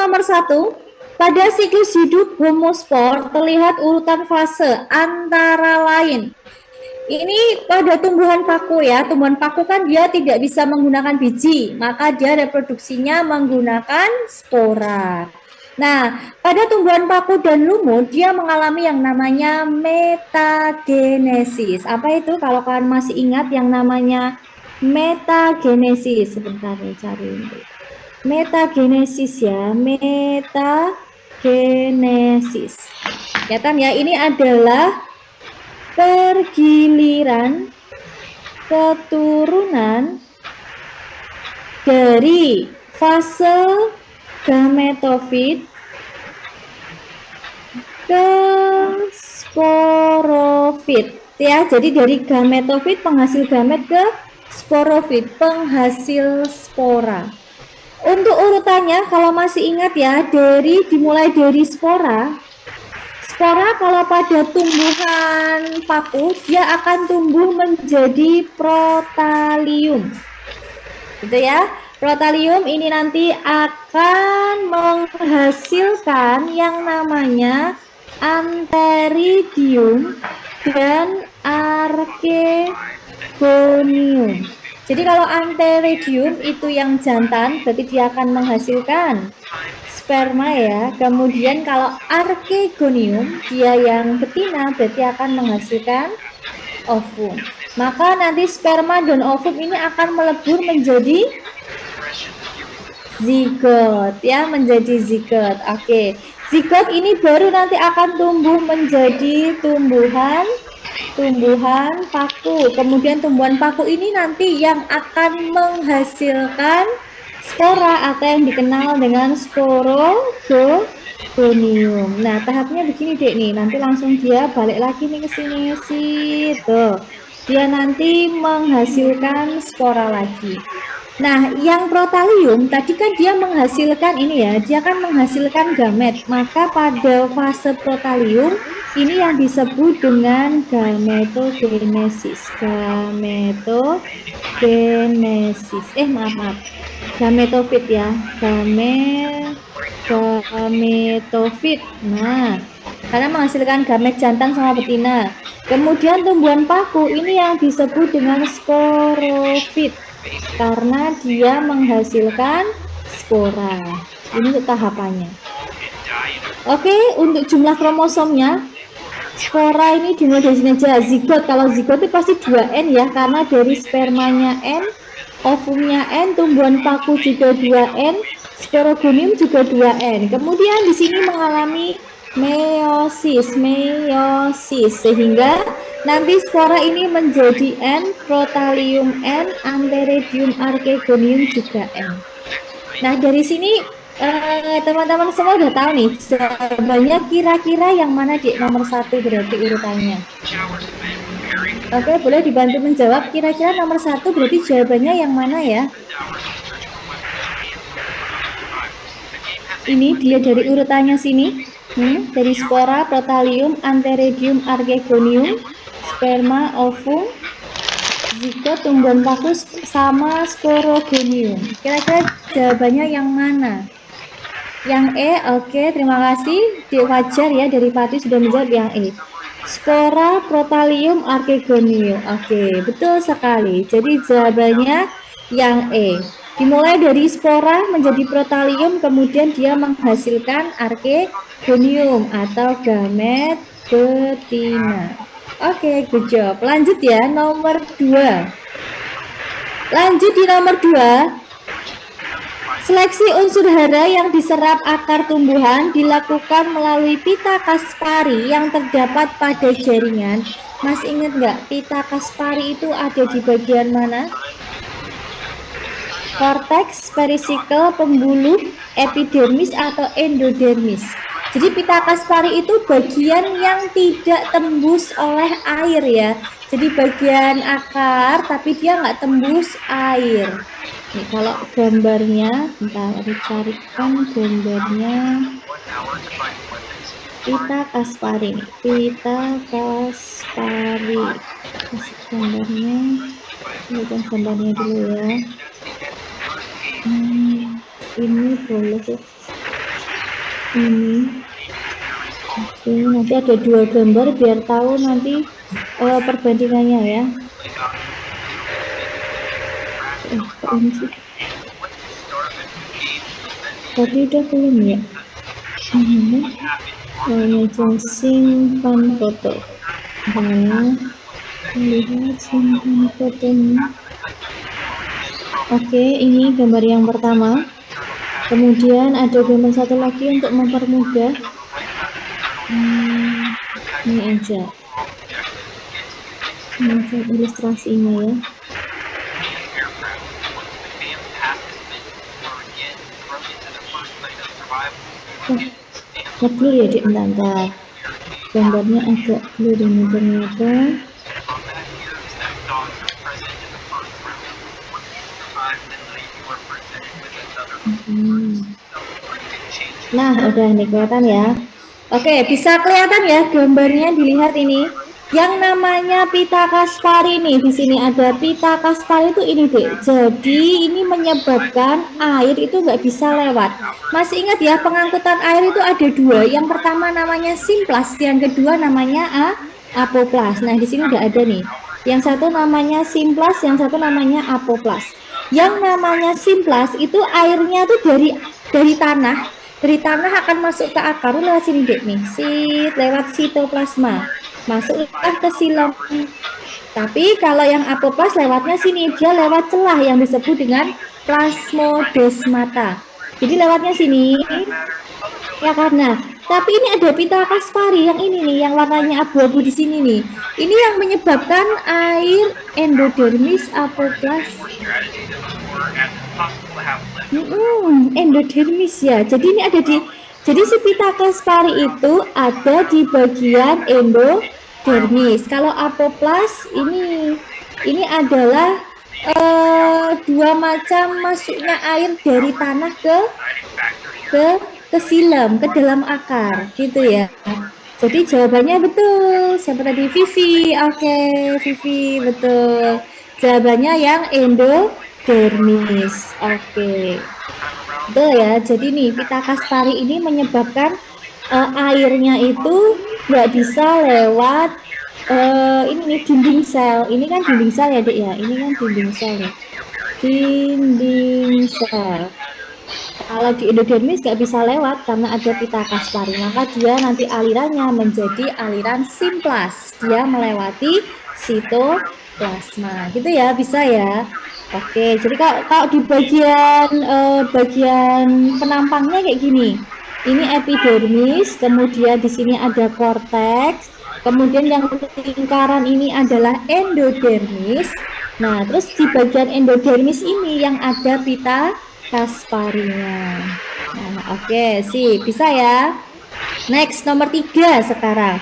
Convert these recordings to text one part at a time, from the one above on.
nomor 1, pada siklus hidup homospor terlihat urutan fase antara lain. Ini pada tumbuhan paku ya, tumbuhan paku kan dia tidak bisa menggunakan biji, maka dia reproduksinya menggunakan spora. Nah, pada tumbuhan paku dan lumut dia mengalami yang namanya metagenesis. Apa itu? Kalau kalian masih ingat yang namanya metagenesis, sebentar nih cari metagenesis ya, metagenesis. Ya kan ya, ini adalah pergiliran keturunan dari fase gametofit ke sporofit ya. Jadi dari gametofit penghasil gamet ke sporofit penghasil spora. Untuk urutannya kalau masih ingat ya, dimulai dari spora. Spora kalau pada tumbuhan paku dia akan tumbuh menjadi protalium, gitu ya. Protalium ini nanti akan menghasilkan yang namanya antheridium dan archegonium. Jadi kalau antheridium itu yang jantan, berarti dia akan menghasilkan sperma ya. Kemudian kalau archegonium dia yang betina, berarti akan menghasilkan ovum. Maka nanti sperma dan ovum ini akan melebur menjadi zigot ya, menjadi zigot. Oke, zigot ini baru nanti akan tumbuh menjadi tumbuhan paku. Kemudian tumbuhan paku ini nanti yang akan menghasilkan spora atau yang dikenal dengan sporodonium. Nah, tahapnya begini Dek nih. Nanti langsung dia balik lagi nih ke sini situ. Dia nanti menghasilkan spora lagi. Nah, yang protalium tadi kan dia menghasilkan ini ya, dia kan menghasilkan gamet. Maka pada fase protalium ini yang disebut dengan gametogenesis. Gametogenesis. Maaf. Gametofit ya. Gametofit. Nah, karena menghasilkan gamet jantan sama betina. Kemudian tumbuhan paku ini yang disebut dengan sporofit karena dia menghasilkan spora. Ini untuk tahapannya. Oke, untuk jumlah kromosomnya, spora ini dimulai dari sini aja. Zigot, kalau zigot itu pasti 2N ya, karena dari spermanya N, ovumnya N, tumbuhan paku juga 2N, sporogonium juga 2N. Kemudian di sini mengalami meiosis, sehingga nanti spora ini menjadi N, protalium N, antheridium, archegonium juga N. Nah, dari sini teman-teman semua udah tahu nih jawabannya kira-kira yang mana di nomor 1 berarti urutannya. Oke, boleh dibantu menjawab kira-kira nomor 1 berarti jawabannya yang mana ya? Ini dia dari urutannya sini. Dari spora, protalium, antheridium, archegonium, sperma, ovum, zigot, tumbuhan paku sama sporogonium. Kira-kira jawabannya yang mana? Yang E. Oke, terima kasih. Wajar ya, dari Pati sudah menjawab yang E. Spora, protalium, archegonium. Oke, betul sekali. Jadi jawabannya yang E. Dimulai dari spora menjadi protalium, kemudian dia menghasilkan archegonium atau gamet betina. Oke, good job. Lanjut ya, nomor 2. Lanjut di nomor 2. Seleksi unsur hara yang diserap akar tumbuhan dilakukan melalui pita Kaspari yang terdapat pada jaringan. Mas ingat nggak, pita Kaspari itu ada di bagian mana? Korteks, perisikel, pembuluh, epidermis atau endodermis. Jadi pita Kaspari itu bagian yang tidak tembus oleh air ya. Jadi bagian akar tapi dia nggak tembus air. Nih kalau gambarnya, bentar aku carikan gambarnya. Pita Kaspari nih, pita Kaspari. Kasih gambarnya. Lihat gambarnya dulu ya. Ini boleh ya. ini. Oke, nanti ada 2 gambar biar tahu nanti perbandingannya ya. Ini sih. Tadi udah belum ya? Yang simpan foto. Nah, lihat simpan fotonya. Oke, ini gambar yang pertama. Kemudian ada gambar satu lagi untuk mempermudah. Ini aja. Ini ilustrasinya ya. Ngeblur ya Dik, bentar. Gambarnya agak blur ini ternyata. Nah, udah nih kelihatan ya. Oke, bisa kelihatan ya gambarnya, dilihat ini. Yang namanya pita Kaspari nih, di sini ada pita Kaspari itu ini deh. Jadi ini menyebabkan air itu nggak bisa lewat. Masih ingat ya, pengangkutan air itu ada 2. Yang pertama namanya simplas, yang kedua namanya apoplas. Nah, di sini udah ada nih. Yang satu namanya simplas, yang satu namanya apoplas. Yang namanya simplas itu airnya tuh dari tanah. Dari tanah akan masuk ke akar lewat sini Dek nih, lewat sitoplasma, masuklah ke silam. Tapi kalau yang apoplas lewatnya sini, dia lewat celah yang disebut dengan plasmodesmata. Jadi lewatnya sini, ya karena. Tapi ini ada pita Kaspari yang ini nih, yang warnanya abu-abu di sini nih. Ini yang menyebabkan air endodermis apoplas. Endodermis ya. Jadi ini ada jadi si pita Kaspari itu ada di bagian endodermis. Kalau apoplas ini adalah 2 macam masuknya air dari tanah ke silam, ke dalam akar, gitu ya. Jadi jawabannya betul. Siapa tadi? Vivi. Oke, Vivi betul. Jawabannya yang endodermis. Oke. Betul ya. Jadi nih pita Kaspari ini menyebabkan airnya itu nggak bisa lewat ini nih dinding sel. Ini kan dinding sel ya, Dek ya. Ini kan dinding sel ya. Dinding sel. Kalau di endodermis nggak bisa lewat karena ada pita Kaspari, maka dia nanti alirannya menjadi aliran simplas. Dia melewati sitoplasma, gitu ya, bisa ya. Oke, jadi kalau di bagian penampangnya kayak gini. Ini epidermis, kemudian di sini ada korteks, kemudian yang lingkaran ini adalah endodermis. Nah, terus di bagian endodermis ini yang ada pita Kasparinya. Nah, oke, bisa ya. Next, nomor 3 sekarang.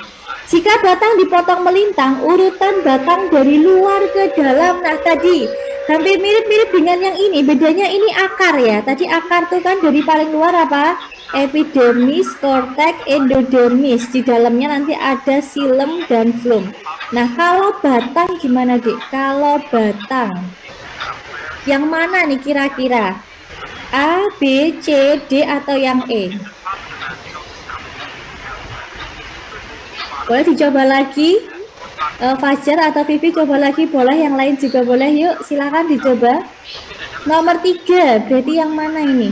Jika batang dipotong melintang, urutan batang dari luar ke dalam. Nah, tadi hampir mirip-mirip dengan yang ini. Bedanya ini akar ya. Tadi akar tuh kan dari paling luar apa? Epidermis, korteks, endodermis. Di dalamnya nanti ada silem dan flum. Nah, kalau batang gimana, Dik? Kalau batang yang mana nih kira-kira? A, B, C, D, atau yang E? Boleh dicoba lagi? Fajar atau Vivi coba lagi, boleh, yang lain juga boleh. Yuk, silakan dicoba. Nomor 3, berarti yang mana ini?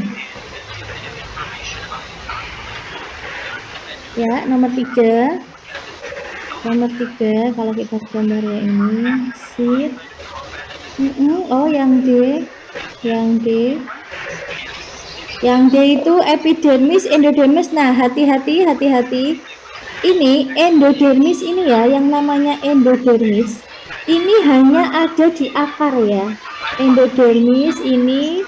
Ya, nomor 3. Nomor 3, kalau kita gambar ya ini, sheet. Oh, yang D. Yang D. Yang D itu epidermis, endodermis. Nah, hati-hati. Ini endodermis ini ya, yang namanya endodermis. Ini hanya ada di akar ya. Endodermis ini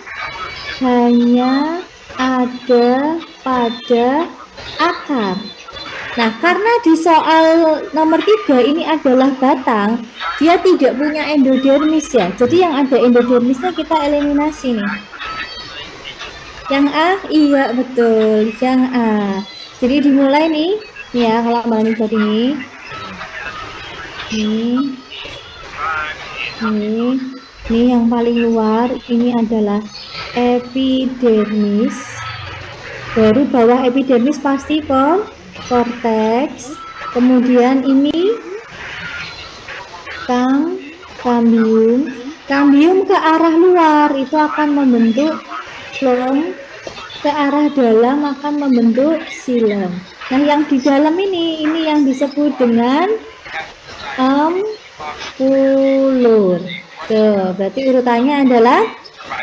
hanya ada pada akar. Nah, karena di soal nomor 3 ini adalah batang, dia tidak punya endodermis ya. Jadi yang ada endodermisnya kita eliminasi nih. Yang A, iya betul, yang A. Jadi dimulai nih ya, kalau Mbak Nisa ini. Ini yang paling luar, ini adalah epidermis. Baru bawah epidermis pasti korteks. Kemudian ini kambium. Kambium ke arah luar itu akan membentuk phloem, ke arah dalam akan membentuk xilem. Nah, yang di dalam ini yang disebut dengan ampulur. Tuh, berarti urutannya adalah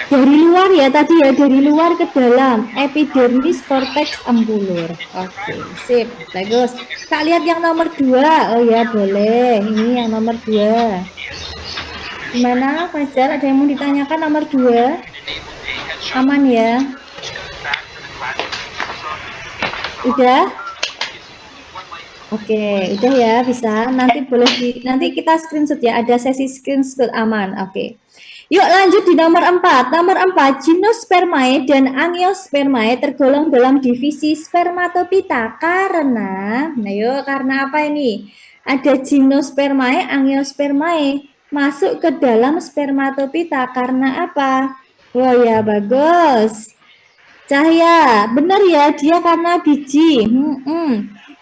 dari luar ya tadi ya, dari luar ke dalam, epidermis, korteks, ampulur. Oke, sip, bagus. Kak lihat yang nomor 2. Oh ya, boleh. Ini yang nomor 2. Gimana, Fajar? Ada yang mau ditanyakan nomor 2? Aman ya? Udah? Oke, udah ya, bisa. Nanti boleh nanti kita screenshot ya, ada sesi screenshot aman. Oke. Yuk lanjut di nomor 4. Nomor 4, Gymnospermae dan Angiospermae tergolong dalam divisi Spermatopita karena, nah yuk, karena apa ini? Ada Gymnospermae, Angiospermae masuk ke dalam Spermatopita karena apa? Wah ya, bagus. Cahya, benar ya, dia karena biji.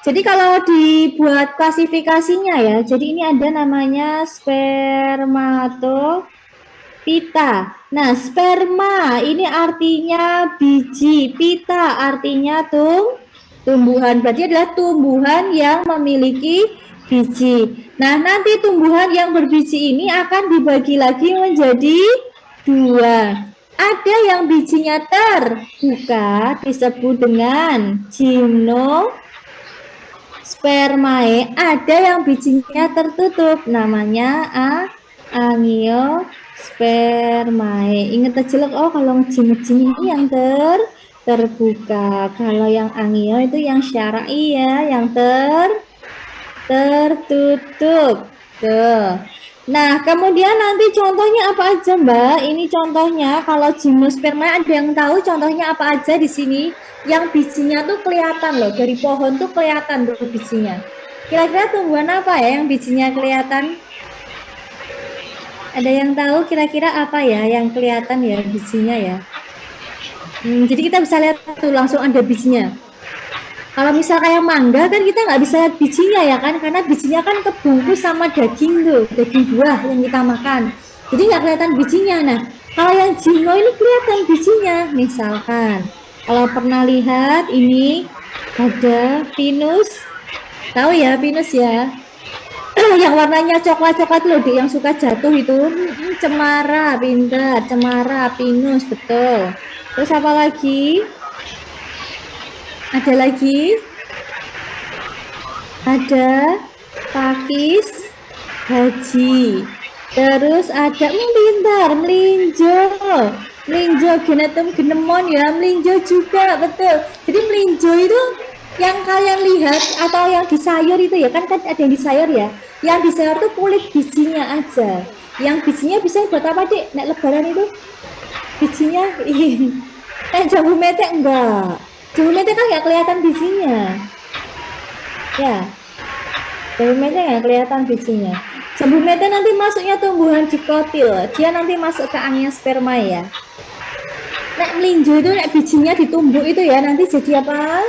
Jadi kalau dibuat klasifikasinya ya, jadi ini ada namanya spermatopita. Nah, sperma ini artinya biji, pita artinya tumbuhan. Berarti adalah tumbuhan yang memiliki biji. Nah, nanti tumbuhan yang berbiji ini akan dibagi lagi menjadi 2. Ada yang bijinya terbuka disebut dengan gymnospermae, ada yang bijinya tertutup namanya angiospermae. Ingat aja loh, oh kalau jim ini yang terbuka, kalau yang angio itu yang syar'i ya, yang tertutup. Tuh. Nah, kemudian nanti contohnya apa aja, Mbak? Ini contohnya kalau gymnosperma ada yang tahu contohnya apa aja di sini? Yang bijinya tuh kelihatan loh, dari pohon tuh kelihatan tuh bijinya. Kira-kira tumbuhan apa ya yang bijinya kelihatan? Ada yang tahu kira-kira apa ya yang kelihatan ya bijinya ya? Jadi kita bisa lihat tuh langsung ada bijinya. Kalau misal kayak mangga kan kita nggak bisa lihat bijinya ya kan, karena bijinya kan kebungkus sama daging tuh, daging buah yang kita makan. Jadi nggak kelihatan bijinya. Nah, kalau yang jino ini kelihatan bijinya. Misalkan, kalau pernah lihat ini ada pinus, tahu ya pinus ya? Yang warnanya coklat-coklat loh, yang suka jatuh itu. Cemara, pintar, cemara, pinus, betul. Terus apa lagi? Ada lagi? Ada pakis haji. Terus ada pintar, melinjo. Melinjo genetum genemon ya, melinjo juga, betul. Jadi melinjo itu yang kalian lihat atau yang di sayur itu ya, kan ada yang di sayur ya. Yang di sayur tuh kulit bijinya aja. Yang bijinya bisa buat apa, Dik? Nek lebaran itu bijinya jambu mete enggak. Jambu mete kan nggak kelihatan bijinya. Ya, jambu mete nggak kelihatan bijinya. Jambu mete nanti masuknya tumbuhan dikotil. Dia nanti masuk ke angiospermae ya. Nek melinjo itu nek bijinya ditumbuk itu ya, nanti jadi apa?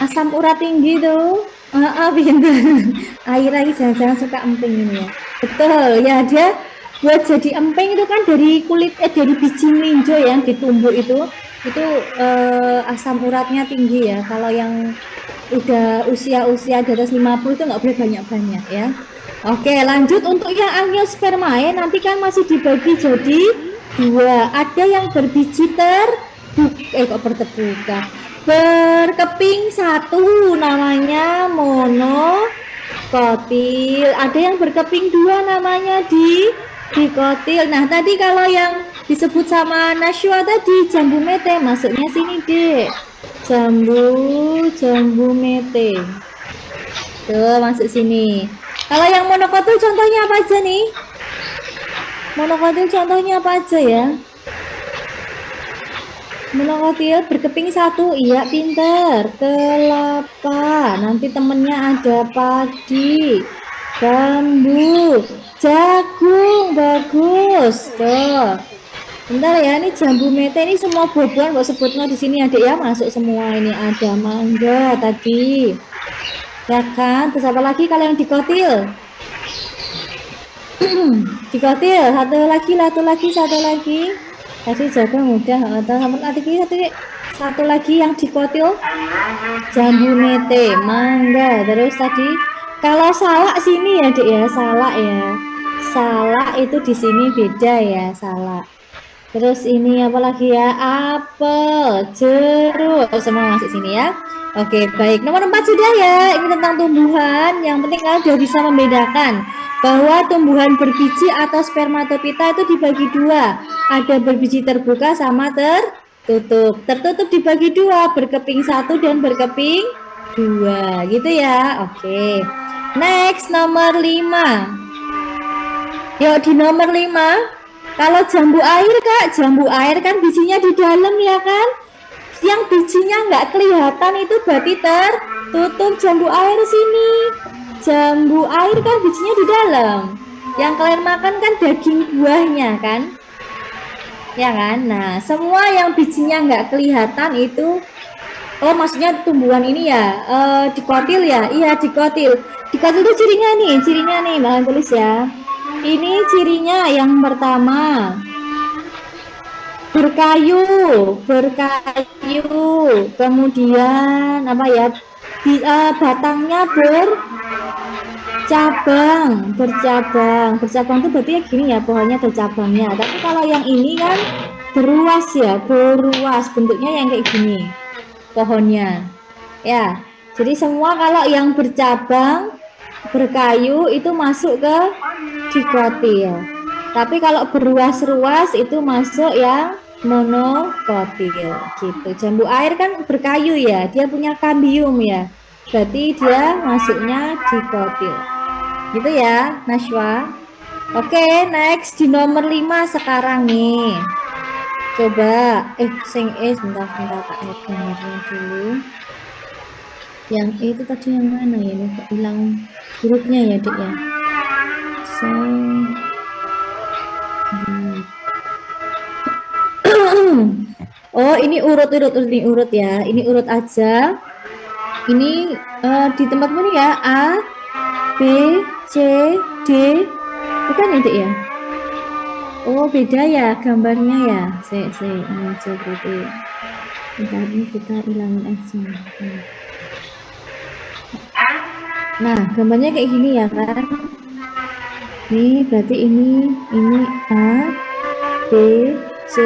Asam urat tinggi tuh. Pintar. Air lagi jangan-jangan suka emping ini ya. Betul, ya dia buat jadi emping itu kan dari kulit dari biji melinjo yang ditumbuk itu asam uratnya tinggi ya. Kalau yang udah usia di atas 50 itu nggak boleh banyak-banyak ya. Oke, lanjut untuk yang angiospermae nanti kan masih dibagi jadi 2. Ada yang berbiji berkeping 1 namanya monokotil. Ada yang berkeping 2 namanya dikotil. Nah, tadi kalau yang disebut sama Nashwa tadi jambu mete masuknya sini, Dek. Jambu mete. Tuh, masuk sini. Kalau yang monokotil contohnya apa aja nih? Monokotil contohnya apa aja ya? Monokotil berkeping 1, iya pinter. Kelapa, nanti temennya ada padi, bambu, jagung, bagus. Tuh. Bentar ya, ini jambu mete ini semua buah-buahan kok sebutnya di sini adik ya, masuk semua ini ada mangga tadi. Ya kan? Terus apa lagi kalau yang dikotil? Dikotil, satu lagi. Tadi jaga mudah, satu lagi yang dikotil jambu mete, mangga. Terus tadi kalau salak sini ya, Dek ya, salak ya. Salak itu di sini beda ya, salak. Terus ini apa lagi ya? Apel, jeruk, semua masuk sini ya. Oke, baik. Nomor 4 sudah ya. Ini tentang tumbuhan. Yang penting kalian sudah bisa membedakan bahwa tumbuhan berbiji atau spermatopita itu dibagi dua. Ada berbiji terbuka sama tertutup. Tertutup dibagi dua, berkeping satu dan berkeping dua. Gitu ya. Oke. Next, nomor 5. Yuk di nomor 5. Kalau jambu air Kak, jambu air kan bijinya di dalam ya kan? Yang bijinya nggak kelihatan itu berarti tertutup jambu air sini. Jambu air kan bijinya di dalam. Yang kalian makan kan daging buahnya kan? Ya kan? Nah, semua yang bijinya nggak kelihatan itu, oh maksudnya tumbuhan ini ya, dikotil ya? Iya dikotil. Dikotil itu cirinya nih, Bang tulis ya. Ini cirinya yang pertama berkayu, kemudian apa ya? Batangnya bercabang itu berarti ya gini ya, pohonnya ada cabangnya. Tapi kalau yang ini kan beruas ya, bentuknya yang kayak gini pohonnya. Ya, jadi semua kalau yang bercabang, berkayu itu masuk ke dikotil. Tapi kalau beruas-ruas itu masuk yang monokotil gitu. Jambu air kan berkayu ya, dia punya kambium ya. Berarti dia masuknya dikotil. Gitu ya, Nashwa. Oke, next di nomor 5 sekarang nih. Coba sebentar tak lihat gambarnya dulu. Yang itu tadi yang mana ya? Ini kok hilang hurufnya ya, Dek ya. Oh, ini urut ya. Ini urut aja. Ini di tempatmu nih ya, A, B, C, D. Bukan ya, Dek ya? Oh, beda ya gambarnya ya. Ini aja berarti. Bentar, ini kita hilangin aja. Nah, gambarnya kayak gini ya kan? Ini berarti ini A, B, C,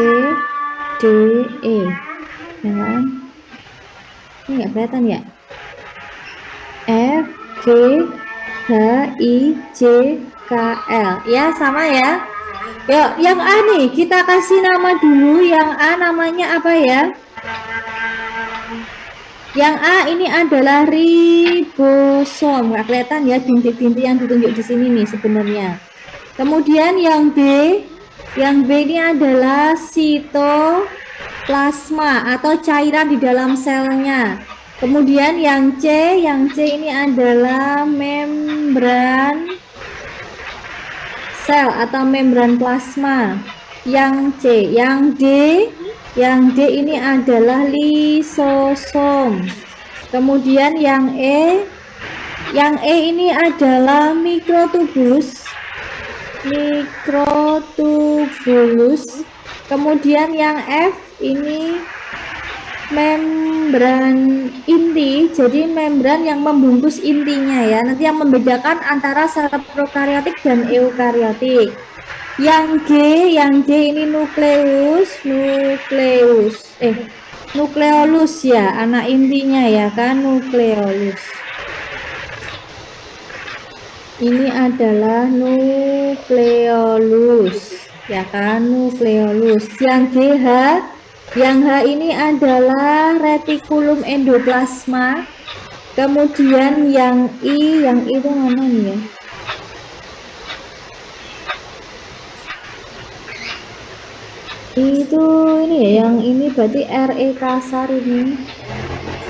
D, E. Ya kan? Ini nggak kelihatan ya? F, G, H, I, J, K, L. Ya, sama ya. Yuk, yang A nih, kita kasih nama dulu. Yang A namanya apa ya? Yang A ini adalah ribosom. Nggak kelihatan ya bintik-bintik yang ditunjuk di sini nih sebenarnya. Kemudian yang B ini adalah sitoplasma atau cairan di dalam selnya. Kemudian yang C ini adalah membran sel atau membran plasma. Yang D ini adalah lisosom. Kemudian yang E ini adalah mikrotubulus. Kemudian yang F ini membran inti, jadi membran yang membungkus intinya ya. Nanti yang membedakan antara sel prokariotik dan eukariotik. Yang G ini nukleolus ya, anak intinya ya kan, nukleolus. Ini adalah nukleolus ya kan, nukleolus. Yang H ini adalah retikulum endoplasma. Kemudian yang I itu mana nih ya? Itu ini ya, yang ini berarti RE kasar ini.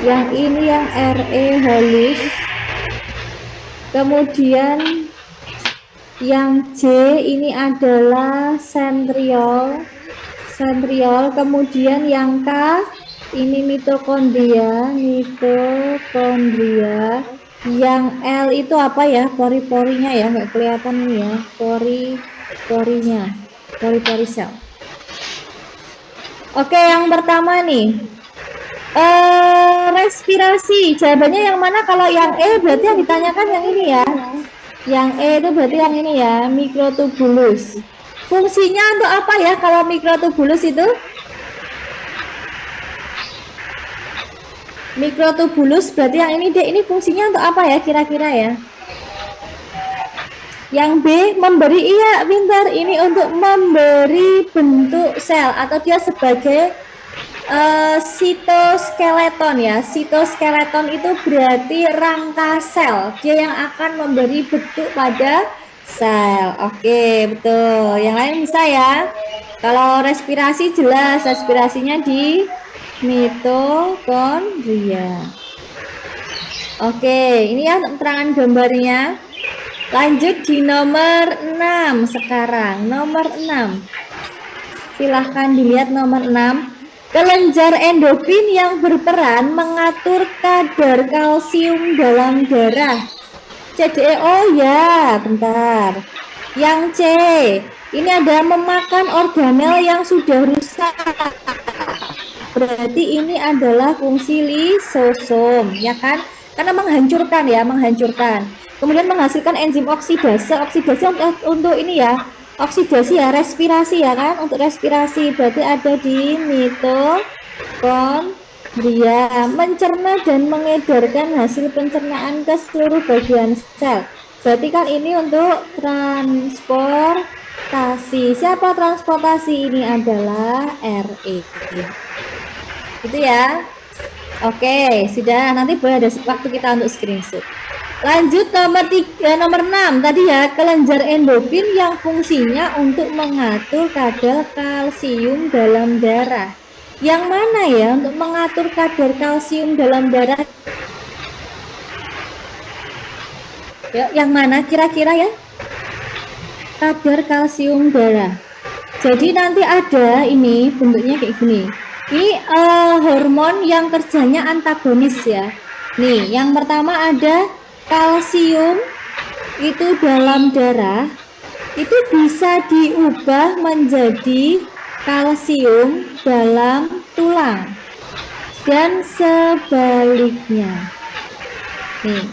Yang ini yang RE halus. Kemudian yang J ini adalah sentriol. centriole, kemudian yang K ini mitokondria, yang L itu apa ya, pori-porinya ya, nggak kelihatan nih ya, pori-porinya, pori-pori sel. Oke, yang pertama nih, respirasi. Jawabannya yang mana? Kalau yang E berarti yang ditanyakan yang ini ya. Yang E itu berarti yang ini ya, mikrotubulus. Fungsinya untuk apa ya kalau mikrotubulus itu? Mikrotubulus berarti yang ini deh, ini fungsinya untuk apa ya kira-kira ya? Yang B memberi, iya pintar, ini untuk memberi bentuk sel atau dia sebagai sitoskeleton ya. Sitoskeleton itu berarti rangka sel, dia yang akan memberi bentuk pada sel. Oke, betul. Yang lain bisa ya. Kalau respirasi jelas, respirasinya di mitokondria. Oke, ini ya keterangan gambarnya. Lanjut di nomor 6 sekarang. Nomor 6. Silahkan dilihat nomor 6. Kelenjar endokrin yang berperan mengatur kadar kalsium dalam darah. CDE, oh ya, bentar. Yang C, ini ada memakan organel yang sudah rusak. Berarti ini adalah fungsi lisosom, ya kan? Karena menghancurkan ya, menghancurkan. Kemudian menghasilkan enzim oksidase. Oksidase untuk ini ya, oksidasi ya, respirasi ya kan? Untuk respirasi berarti ada di mitokondria, mencerna dan mengedarkan hasil pencernaan ke seluruh bagian sel. Berarti kan ini untuk transportasi. Siapa transportasi? Ini adalah RE. Itu ya. Oke, sudah, nanti boleh ada waktu kita untuk screenshot. Lanjut nomor 6 tadi ya, kelenjar endokrin yang fungsinya untuk mengatur kadar kalsium dalam darah. Yang mana ya untuk mengatur kadar kalsium dalam darah? Ya, yang mana kira-kira ya? Kadar kalsium darah. Jadi nanti ada ini bentuknya kayak gini. Ini hormon yang kerjanya antagonis ya. Nih, yang pertama ada kalsium itu dalam darah itu bisa diubah menjadi kalsium dalam tulang dan sebaliknya. Nih,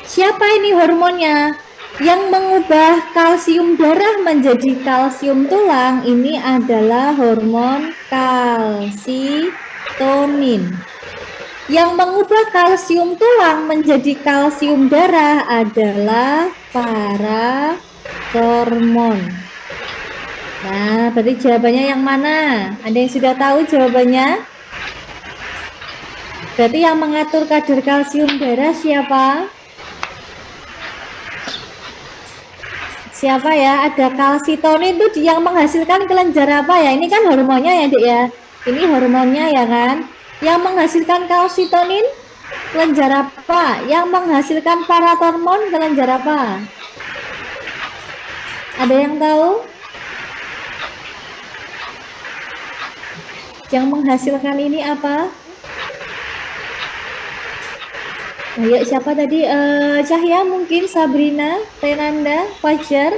siapa ini hormonnya? Yang mengubah kalsium darah menjadi kalsium tulang ini adalah hormon kalsitonin. Yang mengubah kalsium tulang menjadi kalsium darah adalah paratormon. Nah, berarti jawabannya yang mana? Ada yang sudah tahu jawabannya? Berarti yang mengatur kadar kalsium darah siapa? Siapa ya? Ada kalsitonin itu yang menghasilkan kelenjar apa ya? Ini kan hormonnya ya, Dek ya. Ini hormonnya ya kan? Yang menghasilkan kalsitonin kelenjar apa? Yang menghasilkan paratormon kelenjar apa? Ada yang tahu? Yang menghasilkan ini apa? Ayo, siapa tadi? Cahya mungkin, Sabrina, Renanda, Fajar.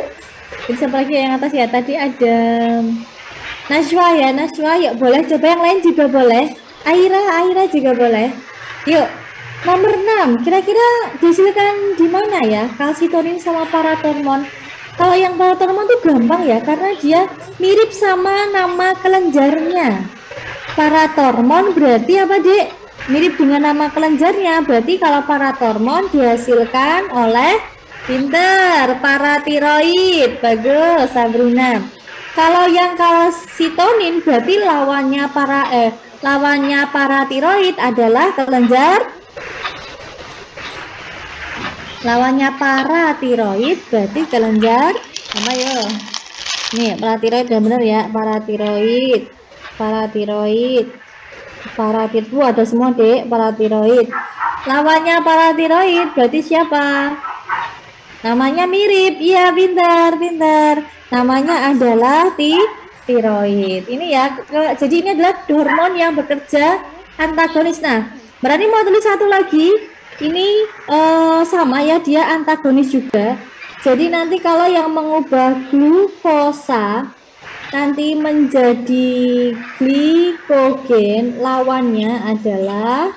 Siapa lagi yang atas ya? Tadi ada Najwa ya, Najwa. Yuk boleh coba yang lain juga boleh. Aira juga boleh. Yuk, nomor 6. Kira-kira dihasilkan di mana ya? Kalsitonin sama paratormon. Kalau yang paratormon tuh gampang ya, karena dia mirip sama nama kelenjarnya. Paratormon berarti apa, Dek? Mirip dengan nama kelenjarnya. Berarti kalau paratormon dihasilkan oleh pinter paratiroid. Bagus, Sabrina. Kalau yang kalsitonin berarti lawannya paratiroid adalah kelenjar. Lawannya paratiroid berarti kelenjar apa ya? Nih, paratiroid udah bener ya, paratiroid. Ada semua, Dek, paratiroid. Lawannya paratiroid berarti siapa? Namanya mirip. Iya, pintar. Namanya adalah tiroid. Ini ya, jadi ini adalah hormon yang bekerja antagonis. Nah, berarti mau tulis satu lagi, ini sama ya, dia antagonis juga. Jadi nanti kalau yang mengubah glukosa nanti menjadi glikogen, lawannya adalah,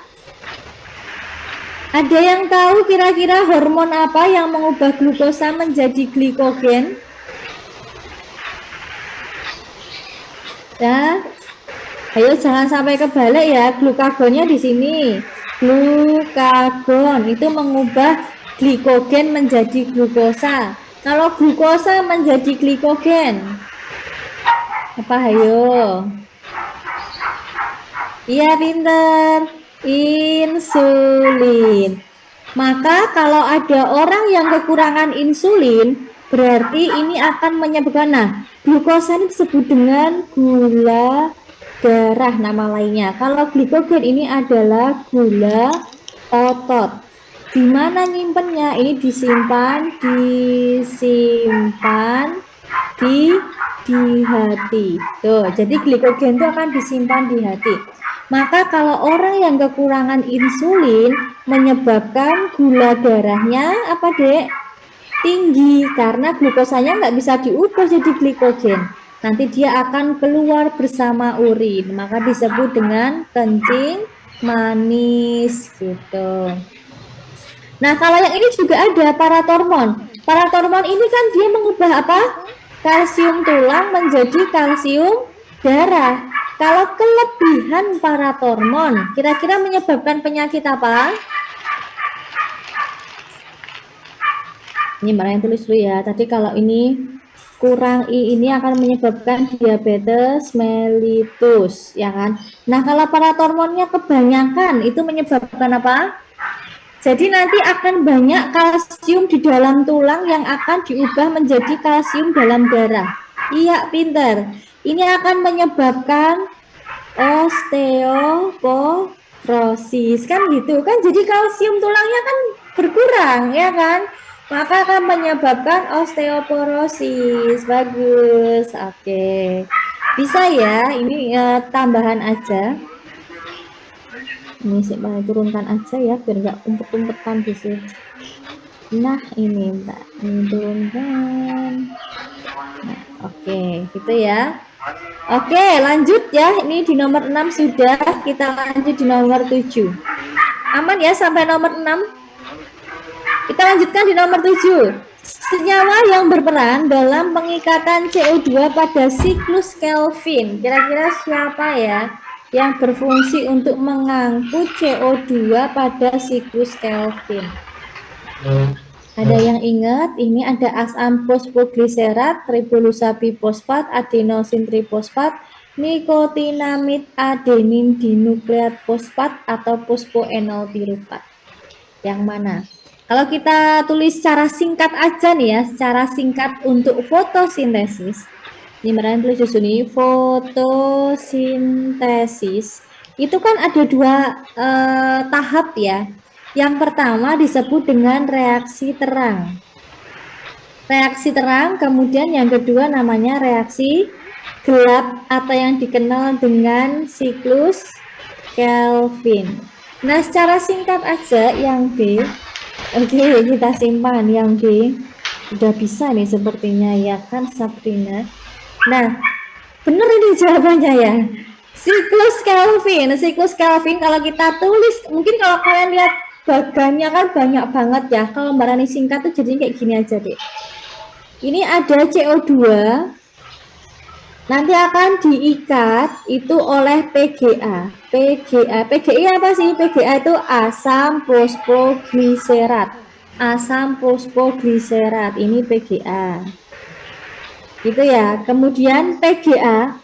ada yang tahu kira-kira hormon apa yang mengubah glukosa menjadi glikogen? Ya, ayo jangan sampai kebalik ya, glukagonnya di sini. Glukagon itu mengubah glikogen menjadi glukosa. Kalau glukosa menjadi glikogen, apa ayo? Iya pinter, insulin. Maka kalau ada orang yang kekurangan insulin, berarti ini akan menyebabkan, nah, glukosa ini disebut dengan gula darah nama lainnya. Kalau glikogen ini adalah gula otot. Di mana nyimpennya? Ini disimpan di hati. Tuh, jadi glikogen itu akan disimpan di hati. Maka kalau orang yang kekurangan insulin menyebabkan gula darahnya apa dek? Tinggi, karena glukosanya nggak bisa diubah jadi glikogen. Nanti dia akan keluar bersama urin, maka disebut dengan kencing manis gitu. Nah, kalau yang ini juga ada paratormon. Paratormon ini kan dia mengubah apa? Kalsium tulang menjadi kalsium darah. Kalau kelebihan paratormon, kira-kira menyebabkan penyakit apa? Ini Mbak yang tulis dulu ya. Tadi kalau ini kurang I ini akan menyebabkan diabetes mellitus, ya kan? Nah, kalau paratormonnya kebanyakan itu menyebabkan apa? Jadi nanti akan banyak kalsium di dalam tulang yang akan diubah menjadi kalsium dalam darah. Iya, pinter. Ini akan menyebabkan osteoporosis kan gitu kan, jadi kalsium tulangnya kan berkurang ya kan, maka akan menyebabkan osteoporosis. Bagus, oke, bisa ya, ini tambahan aja, ini sih turunkan aja ya biar nggak umpet-umpetan di sini. Nah ini Mbak, ini turunkan. Nah, oke, gitu ya. Oke, lanjut ya. Ini di nomor 6 sudah, kita lanjut di nomor 7. Aman ya sampai nomor 6? Kita lanjutkan di nomor 7. Senyawa yang berperan dalam pengikatan CO2 pada siklus Kelvin. Kira-kira siapa ya yang berfungsi untuk mengangkut CO2 pada siklus Kelvin? Ada yang ingat? Ini ada asam fosfogliserat, ribulusa bifosfat, adenosin trifosfat, nikotinamid adenin dinukleat fosfat atau fosfoenol piruvat. Yang mana? Kalau kita tulis secara singkat aja nih ya, secara singkat untuk fotosintesis. Ini mereka tulis di sini fotosintesis. Itu kan ada dua tahap ya. Yang pertama disebut dengan reaksi terang. Reaksi terang, kemudian yang kedua namanya reaksi gelap atau yang dikenal dengan siklus Kelvin. Nah, secara singkat aja yang B. Oke, kita simpan yang B. Udah bisa nih sepertinya ya kan Sabrina. Nah, bener ini jawabannya ya. Siklus Kelvin kalau kita tulis, mungkin kalau kalian lihat bagannya kan banyak banget ya. Kalau Mbak Rani singkat tuh jadi kayak gini aja deh. Ini ada CO2, nanti akan diikat itu oleh PGA. PGA apa sih? PGA itu asam fosfogliserat. Asam fosfogliserat ini PGA. Gitu ya. Kemudian PGA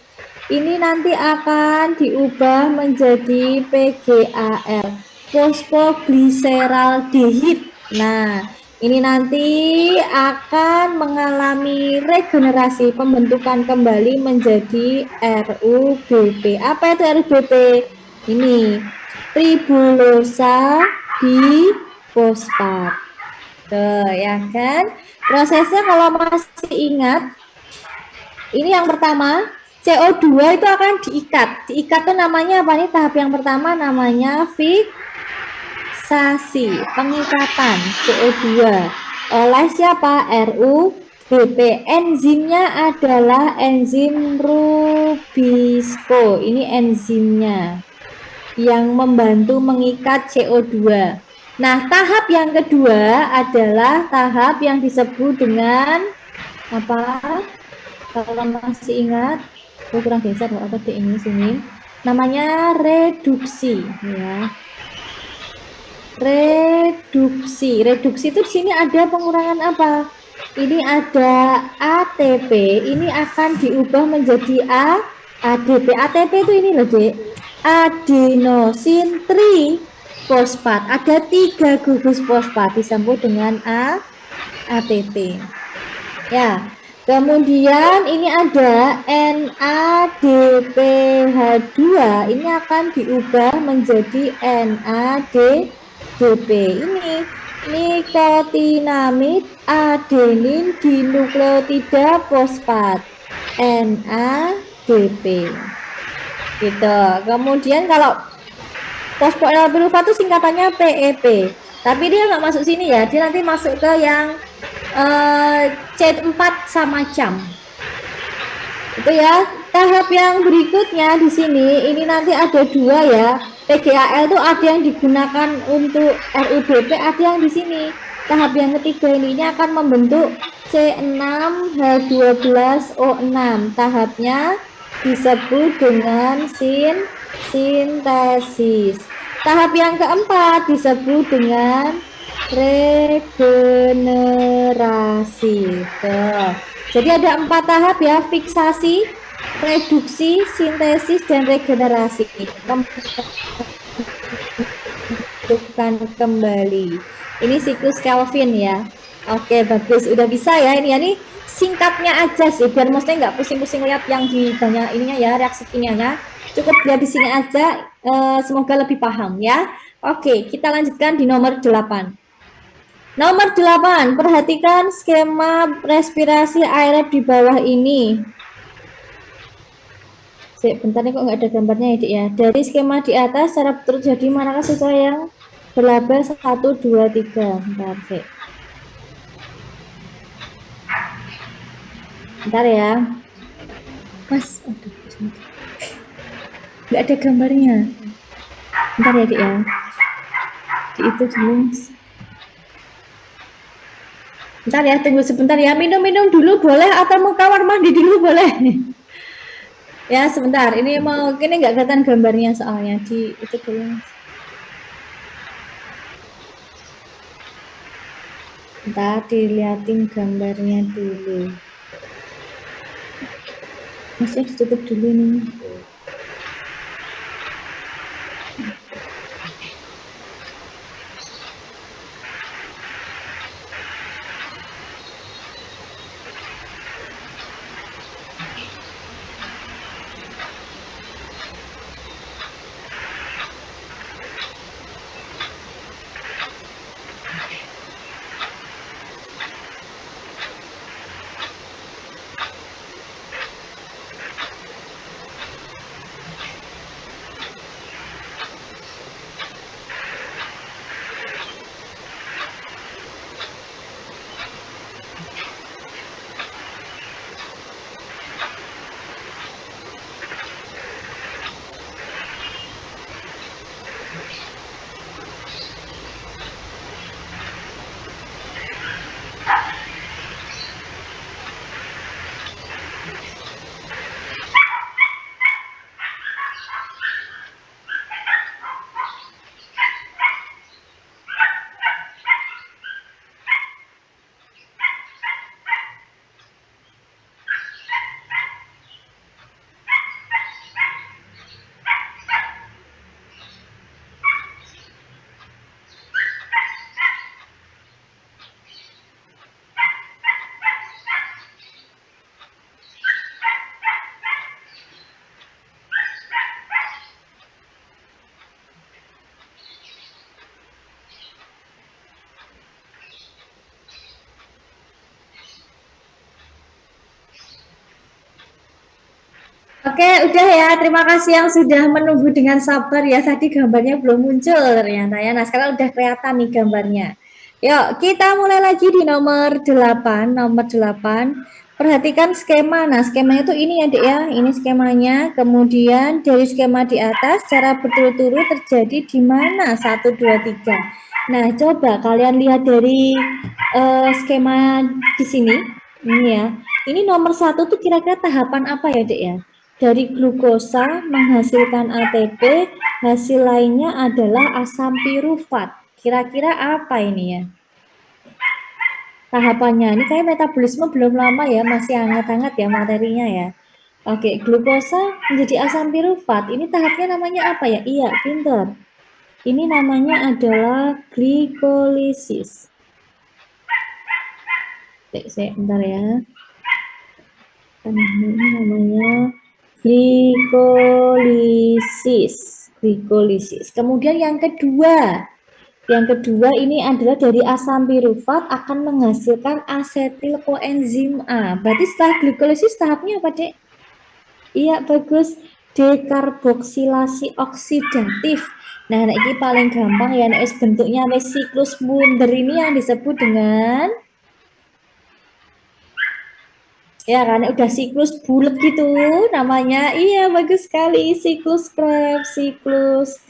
ini nanti akan diubah menjadi PGAL, fosfogliseraldehid. Nah, ini nanti akan mengalami regenerasi, pembentukan kembali menjadi RUBP. Apa itu RUBP? Ini ribulosa bifosfat. Tuh, ya kan? Prosesnya kalau masih ingat, ini yang pertama, CO2 itu akan diikat. Diikat itu namanya apa nih? Tahap yang pertama namanya fiksasi, pengikatan CO2 oleh siapa? RUBP. Enzimnya adalah enzim Rubisco. Ini enzimnya yang membantu mengikat CO2. Nah, tahap yang kedua adalah tahap yang disebut dengan apa? Kalau masih ingat, kurang geser loh, apa di ini sini. Namanya reduksi, ya. Reduksi. Reduksi itu di sini ada pengurangan apa? Ini ada ATP, ini akan diubah menjadi ADP. ATP itu ini loh, Dek. Adenosin trifosfat. Ada 3 gugus fosfat disambung dengan ATP. Ya. Kemudian ini ada NADPH2. Ini akan diubah menjadi NADP. Ini nikotinamid adenin dinukleotida fosfat. NADP. Gitu. Kemudian kalau fosforilsulfat itu singkatannya PEP. Tapi dia nggak masuk sini ya. Dia nanti masuk ke yang C4 sama CAM. Itu ya. Tahap yang berikutnya di sini ini nanti ada 2 ya. PGAL itu ada yang digunakan untuk RUBP, ada yang di sini. Tahap yang ketiga ini akan membentuk C6H12O6. Tahapnya disebut dengan sintesis. Tahap yang keempat disebut dengan regenerasi. Tuh. Jadi ada 4 tahap ya, fiksasi, reduksi, sintesis, dan regenerasi. Pembentukan kembali. Ini siklus Kelvin ya. Oke, bagus. Udah bisa ya ini ya. Ini singkatnya aja sih, biar maksudnya nggak pusing-pusing lihat yang di banyak ininya ya, reaksi kimianya. Cukup lihat di sini aja, semoga lebih paham ya. Oke, kita lanjutkan di nomor 8. Nomor 8, perhatikan skema respirasi aerobik di bawah ini. Bentar nih kok nggak ada gambarnya ya, Dik ya. Dari skema di atas secara terjadi manakah siswa yang berlaba 1, 2, 3. Bentar, Dik. Bentar ya. Mas, aduh, nggak ada gambarnya. Bentar ya, Dik ya. Di itu dulu, Mas. Bentar ya, tunggu sebentar ya. Minum-minum dulu boleh atau mau kamar mandi dulu boleh? Ya, sebentar. Ini mau ini nggak kelihatan gambarnya soalnya di itu dulu. Bentar, dilihatin gambarnya dulu. Masih ditutup dulu nih. Oke, udah ya. Terima kasih yang sudah menunggu dengan sabar ya. Tadi gambarnya belum muncul ternyata ya. Nah, sekarang udah kelihatan nih gambarnya. Yuk, kita mulai lagi di nomor 8. Nomor 8. Perhatikan skema. Nah, skemanya tuh ini ya, Dek ya. Ini skemanya. Kemudian dari skema di atas, cara berturut-turut terjadi di mana? 1, 2, 3. Nah, coba kalian lihat dari skema di sini. Ini ya. Ini nomor 1 tuh kira-kira tahapan apa ya, Dek ya? Dari glukosa menghasilkan ATP, hasil lainnya adalah asam pirufat. Kira-kira apa ini ya? Tahapannya, ini kayak metabolisme belum lama ya, masih hangat-hangat ya materinya ya. Oke, glukosa menjadi asam pirufat. Ini tahapnya namanya apa ya? Iya, pinter. Ini namanya adalah glikolisis. Bentar ya. Ini namanya glikolisis. Kemudian yang kedua ini adalah dari asam pirufat akan menghasilkan asetil koenzim A. Berarti setelah glikolisis tahapnya apa, Dek? Iya, bagus. Dekarboksilasi oksidatif. Nah, ini paling gampang ya, bentuknya siklus Munder ini yang disebut dengan ya kan udah siklus bulat gitu namanya. Iya, bagus sekali, siklus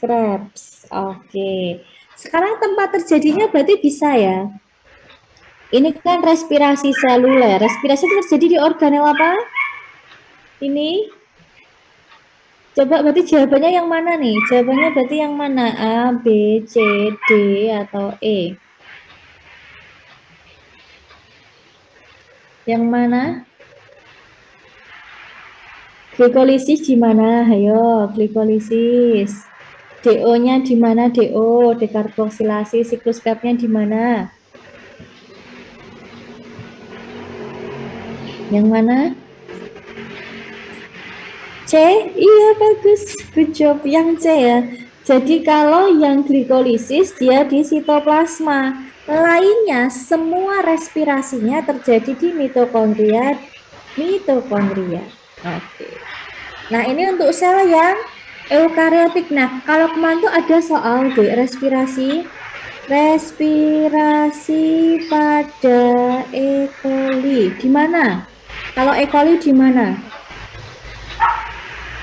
Krebs. Oke, sekarang tempat terjadinya berarti bisa ya, ini kan respirasi seluler. Respirasi itu terjadi di organel apa ini? Coba berarti jawabannya yang mana nih? Jawabannya berarti yang mana? A, B, C, D, atau E? Yang mana? Glikolisis di mana? Ayo, glikolisis. DO-nya di mana? DO, dekarboksilasi, siklus Krebs-nya di mana? Yang mana? C? Iya, bagus. Good job. Yang C ya. Jadi kalau yang glikolisis dia di sitoplasma. Lainnya semua respirasinya terjadi di mitokondria. Oke. Nah, ini untuk sel yang eukariotik. Nah, kalau kemarin tuh ada soal respirasi pada E. coli. Di mana? Kalau E. coli di mana?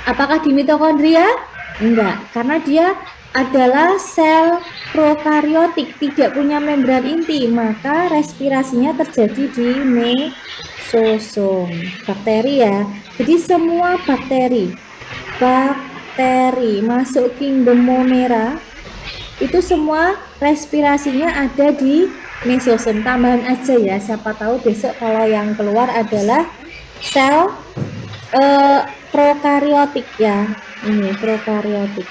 Apakah di mitokondria? Enggak, karena dia adalah sel prokariotik, tidak punya membran inti, maka respirasinya terjadi di mesosom. Bakteri ya. Jadi semua bakteri masuk kingdom Monera itu semua respirasinya ada di mesosom. Tambahan aja ya, siapa tahu besok kalau yang keluar adalah sel prokariotik ya. Ini prokariotik.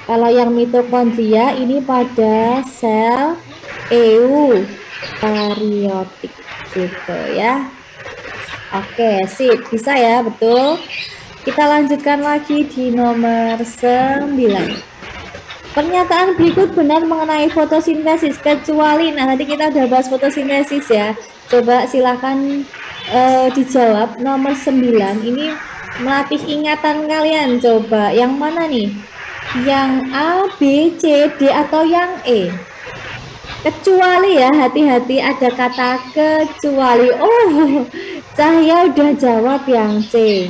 Kalau yang mitokondria ini pada sel eukariotik gitu ya. Oke, sip. Bisa ya, betul. Kita lanjutkan lagi di nomor 9. Pernyataan berikut benar mengenai fotosintesis kecuali, nah nanti kita udah bahas fotosintesis ya. Coba silakan dijawab. Nomor 9 ini melatih ingatan kalian. Coba yang mana nih? Yang A, B, C, D atau yang E? Kecuali ya, hati-hati ada kata kecuali. Oh, Cahya udah jawab yang C.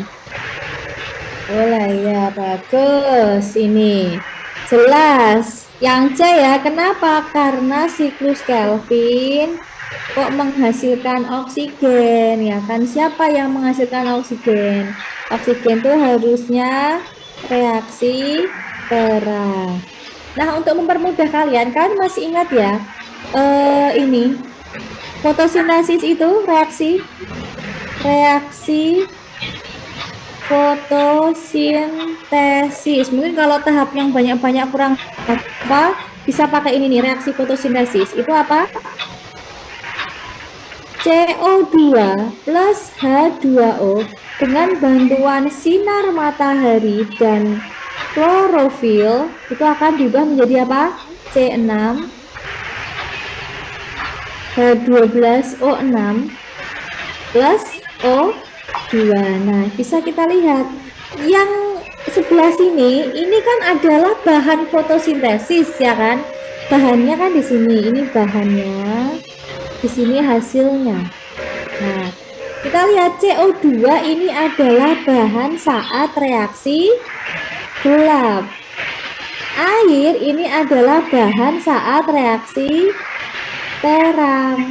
Boleh ya, bagus. Ini jelas yang C ya. Kenapa? Karena siklus Kelvin kok menghasilkan oksigen ya kan? Siapa yang menghasilkan oksigen? Oksigen itu harusnya reaksi terang. Nah, untuk mempermudah kalian masih ingat ya, ini fotosintesis itu reaksi fotosintesis. Mungkin kalau tahap yang banyak-banyak kurang apa, bisa pakai ini nih, reaksi fotosintesis. Itu apa? CO2 plus H2O dengan bantuan sinar matahari dan klorofil itu akan diubah menjadi apa? C6 H12O6 plus CO2. Nah, bisa kita lihat yang sebelah sini ini kan adalah bahan fotosintesis ya kan? Bahannya kan di sini, ini bahannya, di sini hasilnya. Nah, kita lihat CO2 ini adalah bahan saat reaksi gelap. Air ini adalah bahan saat reaksi terang.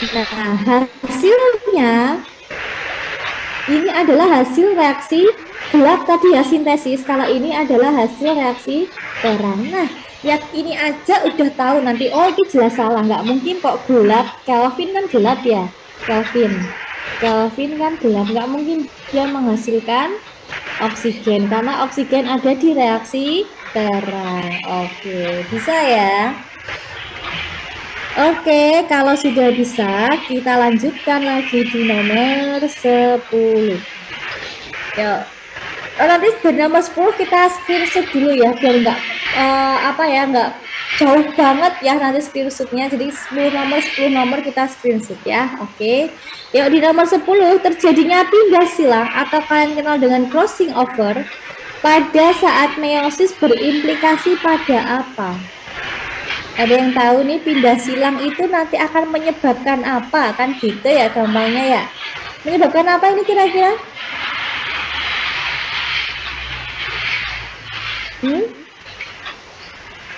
Nah, hasilnya ini adalah hasil reaksi gelap tadi ya, sintesis. Kalau ini adalah hasil reaksi terang. Nah, ya ini aja udah tahu nanti, oh ini jelas salah, nggak mungkin kok gelap. Kelvin kan gelap ya, Kelvin kan gelap, nggak mungkin dia menghasilkan oksigen karena oksigen ada di reaksi terang. Oke, bisa ya. Oke, kalau sudah bisa, kita lanjutkan lagi di nomor 10. Yuk. Nanti di nomor 10 kita screenshot dulu ya, biar nggak nggak jauh banget ya nanti screenshotnya. Jadi 10 nomor kita screenshot ya. Oke. Yuk, di nomor 10 terjadinya pindah silang atau kalian kenal dengan crossing over pada saat meiosis berimplikasi pada apa? Ada yang tahu nih pindah silang itu nanti akan menyebabkan apa? Kan gitu ya gampangnya ya. Menyebabkan apa ini kira-kira?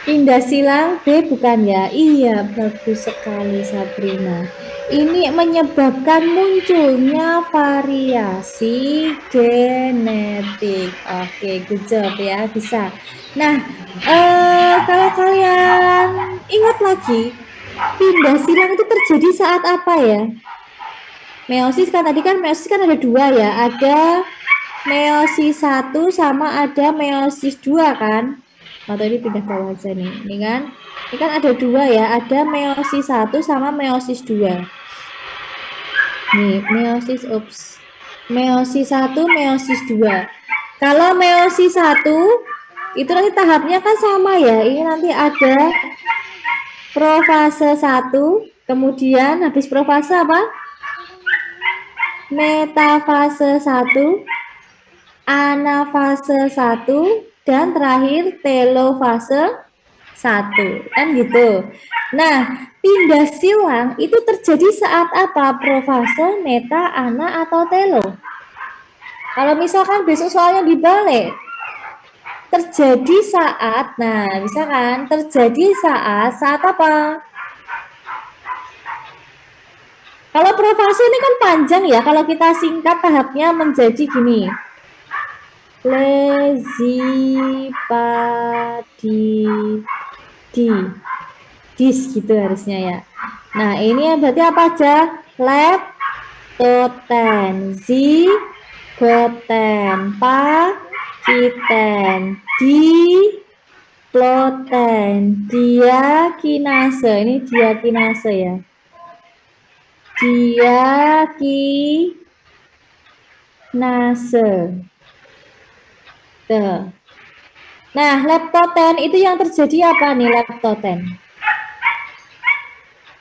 Pindah silang B bukan ya? Iya, bagus sekali Sabrina. Ini menyebabkan munculnya variasi genetik. Oke, good job ya, bisa. Nah, kalau kalian ingat lagi, pindah silang itu terjadi saat apa ya? Meiosis kan tadi kan meiosis kan ada dua ya, ada meiosis 1 sama ada meiosis 2 kan? Atau ini pindah bawah aja nih. Ini kan ada dua ya, ada meiosis 1 sama meiosis 2. Nih, meiosis 1, meiosis 2. Kalau meiosis 1 itu nanti tahapnya kan sama ya. Ini nanti ada profase 1, kemudian habis profase apa? Metafase 1, anafase 1, dan terakhir telofase 1 kan gitu. Nah, pindah silang itu terjadi saat apa? Profase, meta, ana, atau telo? Kalau misalkan besok soalnya dibalik, terjadi saat, nah bisa kan? Terjadi saat apa? Kalau profase ini kan panjang ya, kalau kita singkat tahapnya menjadi gini. Dis gitu harusnya ya. Nah, ini berarti apa aja? Leptoten, zigoten, pakiten, diploten, diakinase. Ini diakinase ya. Diakinase. Tuh. Nah, leptoten itu yang terjadi apa nih leptoten?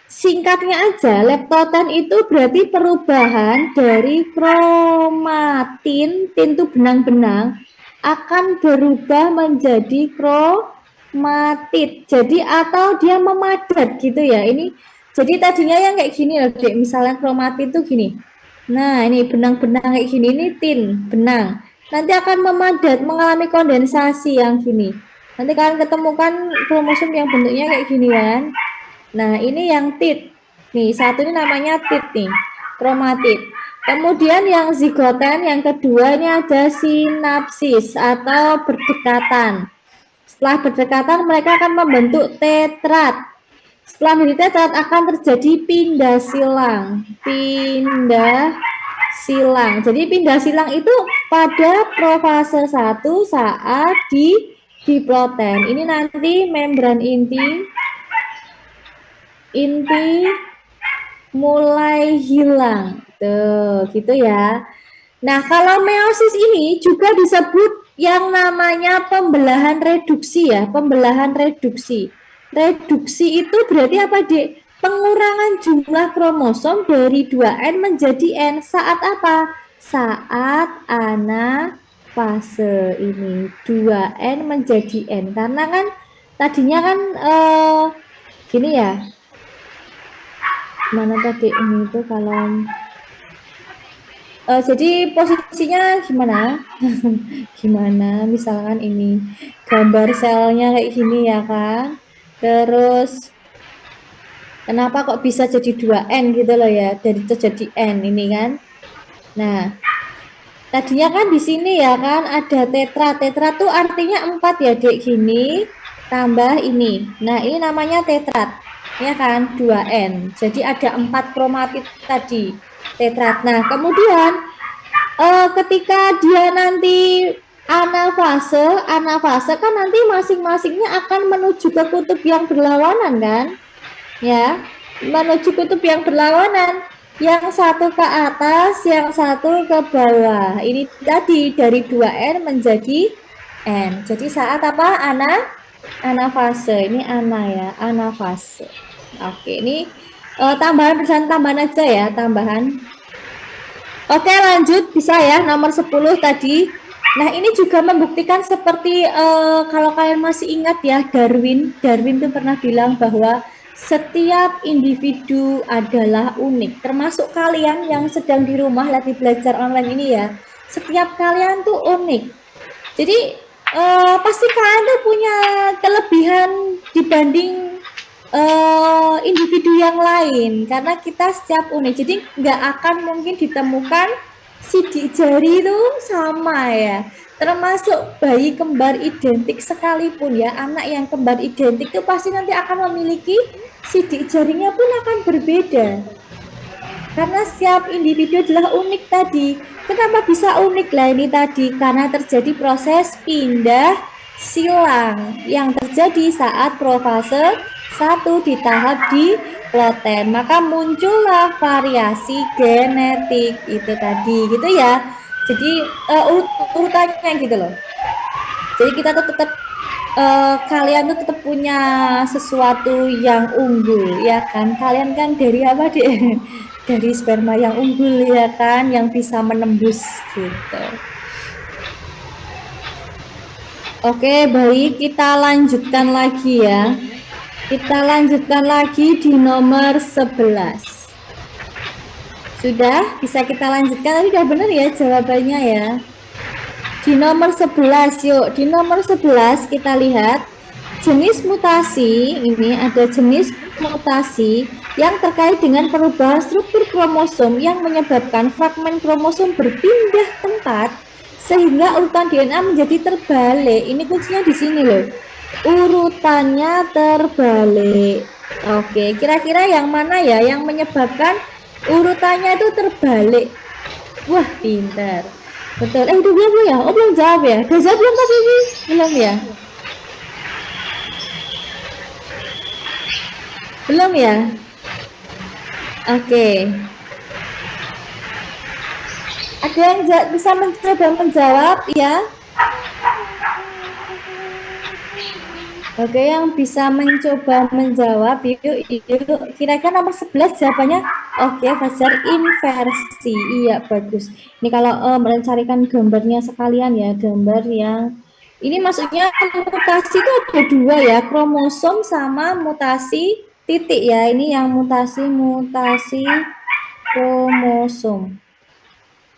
Singkatnya aja, leptoten itu berarti perubahan dari kromatin, tin itu benang-benang, akan berubah menjadi kromatid. Jadi atau dia memadat gitu ya. Ini jadi tadinya yang kayak gini loh, Dek. Misalnya kromatid itu gini. Nah, ini benang-benang kayak gini, ini tin, benang. Nanti akan memadat, mengalami kondensasi yang gini. Nanti kalian ketemukan kromosom yang bentuknya kayak gini kan. Nah, ini yang tit. Nih, satu ini namanya tit nih, kromatid. Kemudian yang zigoten, yang kedua ini ada sinapsis atau berdekatan. Setelah berdekatan, mereka akan membentuk tetrat. Setelah menjadi tetrat akan terjadi pindah silang. Jadi pindah silang itu pada profase 1 saat di diploten. Ini nanti membran inti mulai hilang. Tuh, gitu ya. Nah, kalau meiosis ini juga disebut yang namanya pembelahan reduksi ya, pembelahan reduksi. Reduksi itu berarti apa, Dek? pengurangan jumlah kromosom dari 2N menjadi N saat apa? Saat anafase ini 2N menjadi N, karena kan tadinya kan gini ya, mana tadi ini tuh kalau jadi posisinya gimana? Gimana? Misalkan ini gambar selnya kayak gini ya kan. Terus kenapa kok bisa jadi 2N gitu loh ya? Dari itu jadi N ini kan. Nah, tadinya kan di sini ya kan ada tetra. Tetra tuh artinya 4 ya, Dek, gini tambah ini. Nah, ini namanya tetrat. Ya kan, 2N. Jadi ada 4 kromatid tadi. Tetrat. Nah, kemudian ketika dia nanti anafase kan nanti masing-masingnya akan menuju ke kutub yang berlawanan kan, ya, menuju kutub yang berlawanan, yang satu ke atas, yang satu ke bawah. Ini tadi dari 2N menjadi N. Jadi saat apa? Anafase. Ini ya, anafase. Oke, ini tambahan aja ya, tambahan. Oke, lanjut bisa ya, nomor 10 tadi. Nah, ini juga membuktikan seperti kalau kalian masih ingat ya, Darwin tuh pernah bilang bahwa setiap individu adalah unik, termasuk kalian yang sedang di rumah lagi belajar online ini ya. Setiap kalian tuh unik. Jadi pasti kalian tuh punya kelebihan dibanding individu yang lain, karena kita setiap unik. Jadi nggak akan mungkin ditemukan sidik jari itu sama ya. Termasuk bayi kembar identik sekalipun ya, anak yang kembar identik itu pasti nanti akan memiliki sidik jarinya pun akan berbeda. Karena setiap individu adalah unik tadi. Kenapa bisa unik? Lah ini tadi karena terjadi proses pindah silang yang terjadi saat profase 1 di tahap diploten. Maka muncullah variasi genetik itu tadi gitu ya. Jadi urutannya gitu loh. Jadi kita tuh tetap kalian tuh tetap punya sesuatu yang unggul ya kan. Kalian kan dari apa deh? Dari sperma yang unggul ya kan, yang bisa menembus gitu. Oke, baik, kita lanjutkan lagi ya. Kita lanjutkan lagi di nomor 11. Sudah? Bisa kita lanjutkan? Tadi udah benar ya jawabannya ya. Di nomor 11, yuk. Di nomor 11 kita lihat jenis mutasi. Ini ada jenis mutasi yang terkait dengan perubahan struktur kromosom yang menyebabkan fragmen kromosom berpindah tempat sehingga urutan DNA menjadi terbalik. Ini kuncinya di sini loh. Urutannya terbalik. Oke, kira-kira yang mana ya yang menyebabkan urutannya itu terbalik? Wah, pintar. Betul. Udah belum ya? Oh, belum jawab ya? Udah jawab belum Mas Vivi? Belum ya? Belum ya? Oke. Ada yang bisa mencoba menjawab ya? Oke, yang bisa mencoba menjawab yuk. Kira-kira nomor 11 jawabannya. Oke, Fajar, inversi. Iya, bagus. Ini kalau mencarikan gambarnya sekalian ya, gambar yang ini maksudnya mutasi itu ada dua ya, kromosom sama mutasi titik ya. Ini yang mutasi kromosom.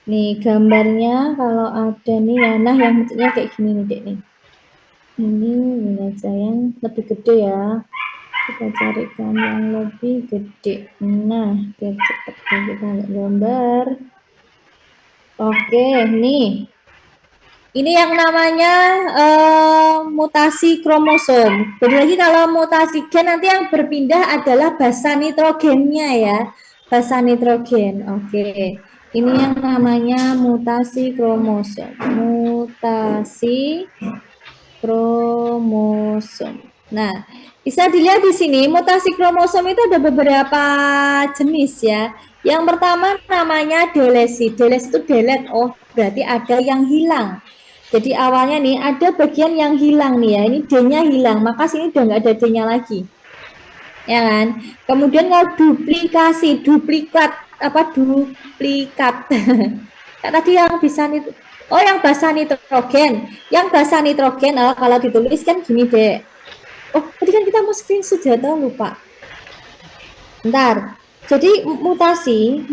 Nih gambarnya kalau ada nih ya, nah yang bentuknya kayak gini nih, Dek nih. Ini aja yang lebih gede ya, kita carikan yang lebih gede. Nah, biar cepat kita lihat gambar. Oke, nih ini yang namanya mutasi kromosom. Beda lagi kalau mutasi gen, nanti yang berpindah adalah basa nitrogennya ya, basa nitrogen. Oke, ini yang namanya mutasi kromosom. Mutasi kromosom. Nah, bisa dilihat di sini mutasi kromosom itu ada beberapa jenis ya. Yang pertama namanya delesi. Delesi itu delete. Oh, berarti ada yang hilang. Jadi awalnya nih ada bagian yang hilang nih ya. Ini D-nya hilang, maka sini udah nggak ada D-nya lagi. ya kan? Kemudian kalau duplikasi, duplikat apa duplikat. Tadi yang bisa yang basa nitrogen. Yang basa nitrogen kalau ditulis kan gini deh. Oh, tadi kan kita mau screenshot ya, tahu lupa. Bentar. Jadi mutasi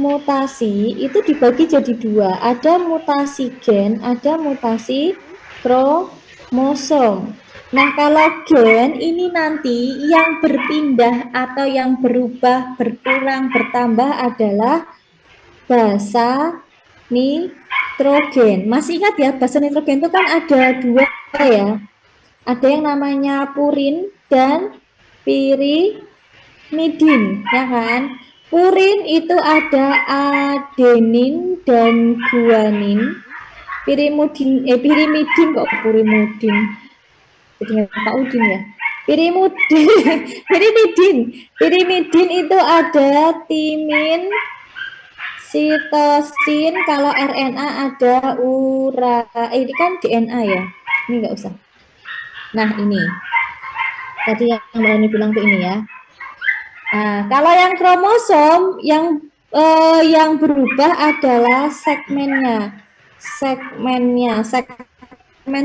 itu dibagi jadi dua. Ada mutasi gen, ada mutasi kromosom. Nah, kalau gen ini nanti yang berpindah atau yang berubah, berkurang, bertambah adalah basa nitrogen. Masih ingat ya, basa nitrogen itu kan ada dua ya. Ada yang namanya purin dan pirimidin, ya kan? Purin itu ada adenin dan guanin. Pirimidin kok purimidin. Jadi Pak Udin ya. Pirimidin, pirimidin itu ada timin, sitosin. Kalau RNA ada ini kan DNA ya. Ini enggak usah. Nah ini. Tadi yang Mbak Ani bilang tuh ini ya. Nah, kalau yang kromosom yang berubah adalah segmennya. Segmen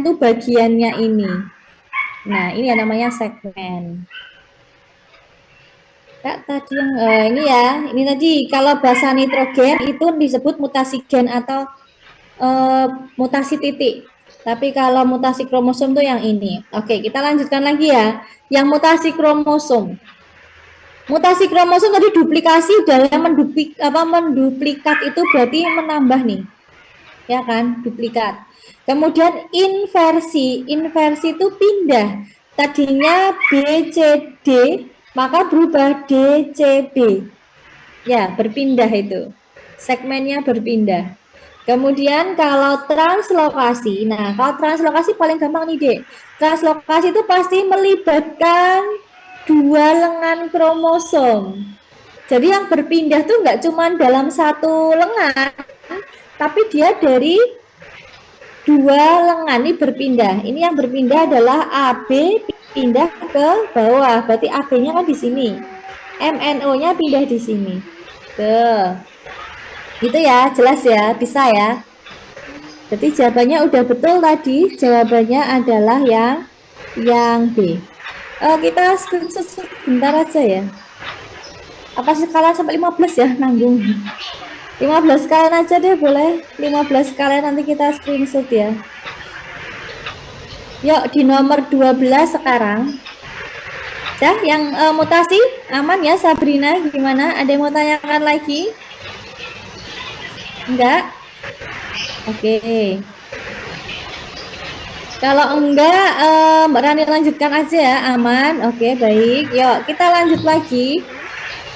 tuh bagiannya ini. Nah, ini yang namanya segmen. Kak, tadi yang ini ya, ini tadi kalau basa nitrogen itu disebut mutasi gen atau mutasi titik. Tapi kalau mutasi kromosom tuh yang ini. Oke, kita lanjutkan lagi ya. Yang mutasi kromosom. Mutasi kromosom tadi duplikasi dalam menduplikat itu berarti menambah nih. Ya kan, duplikat. Kemudian inversi itu pindah. Tadinya BCD maka berubah DCB. Ya, berpindah itu. Segmennya berpindah. Kemudian kalau translokasi, nah kalau translokasi paling gampang nih Dek. Translokasi itu pasti melibatkan dua lengan kromosom. Jadi yang berpindah tuh nggak cuma dalam satu lengan, tapi dia dari dua lengan ini berpindah. Ini yang berpindah adalah AB pindah ke bawah, berarti AB-nya kan di sini. MNO-nya pindah di sini. Tuh. Gitu ya, jelas ya, bisa ya. Jadi jawabannya udah betul tadi, jawabannya adalah yang B. Kita screenshot sebentar aja ya. Apa skala sampai 15 ya, nanggung. 15 kalian aja deh boleh. 15 kalian nanti kita screenshot ya. Yuk di nomor 12 sekarang. Ya, yang mutasi aman ya Sabrina, gimana? Ada yang mau tanyakan lagi? Enggak? Oke. Kalau enggak, Mbak Rani lanjutkan aja ya, aman. Oke, baik. Yuk, kita lanjut lagi.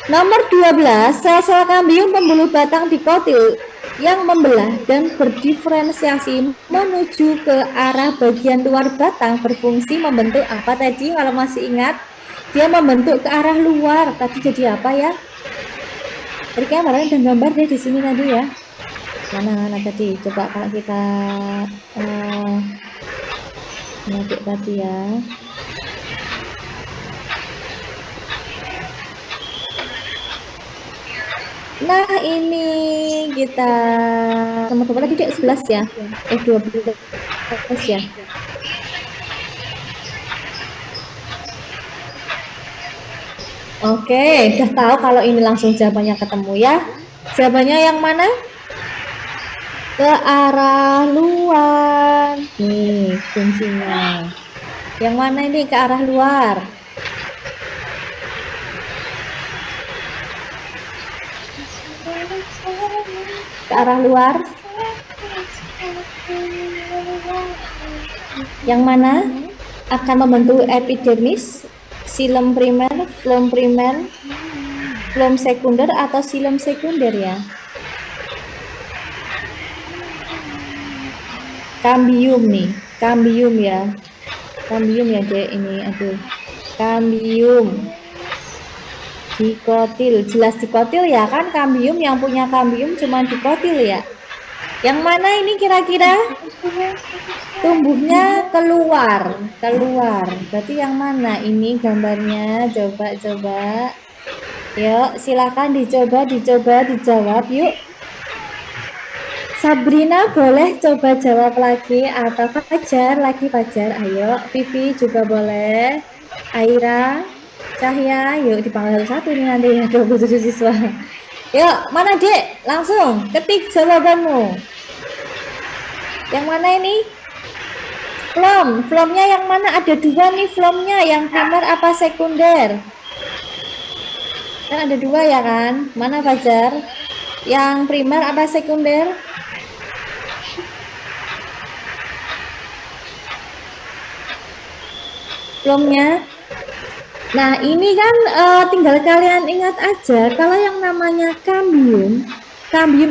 Nomor 12, sel-sel kambium pembuluh batang dikotil yang membelah dan berdiferensiasi menuju ke arah bagian luar batang berfungsi membentuk apa tadi? Kalau masih ingat, dia membentuk ke arah luar. Tadi jadi apa ya? Tadi kan Mbak Rani udah gambar deh di sini tadi ya. Mana tadi? Coba kalau kita ngajuk tadi ya. Nah ini kita teman-teman tadi 11 ya, 12 ya. Oke, udah tahu kalau ini langsung jawabannya ketemu ya. Jawabannya yang mana? Ke arah luar. Nih kuncinya. Yang mana ini ke arah luar? Ke arah luar. Yang mana akan membentuk epidermis, xilem primer, floem sekunder atau xilem sekunder ya? Kambium nih, kambium ya. Kambium ya Dek ini, aduh. Kambium. Dikotil, jelas dikotil ya kan, kambium yang punya kambium cuma dikotil ya. Yang mana ini kira-kira? Tumbuhnya keluar. Berarti yang mana ini gambarnya? Coba. Yuk, silakan dicoba dijawab yuk. Sabrina boleh coba jawab lagi atau Fajar, ayo. Vivi juga boleh. Aira, Cahya, yuk dipanggil satu nih nanti ya 27 siswa. Yuk, mana Dek? Langsung ketik jawabanmu. Yang mana ini? Flomnya yang mana? Ada dua nih flomnya, yang primer apa sekunder? Kan ada dua ya kan? Mana Fajar? Yang primer apa sekunder? Flomnya. Nah, ini kan tinggal kalian ingat aja, kalau yang namanya kambium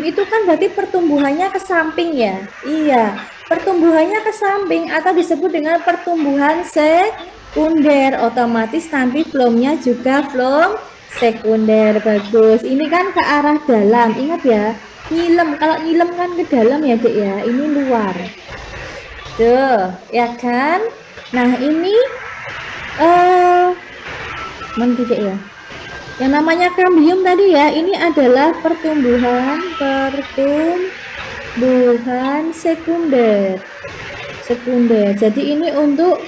itu kan berarti pertumbuhannya ke samping ya. Iya, pertumbuhannya ke samping atau disebut dengan pertumbuhan sekunder. Otomatis nanti flomnya juga flom sekunder. Bagus. Ini kan ke arah dalam. Ingat ya, nyilem. Kalau nyilem kan ke dalam ya, Dek ya. Ini luar. Tuh, ya kan? Nah, ini mana tidak ya? Yang namanya kambium tadi ya, ini adalah pertumbuhan sekunder. Jadi ini untuk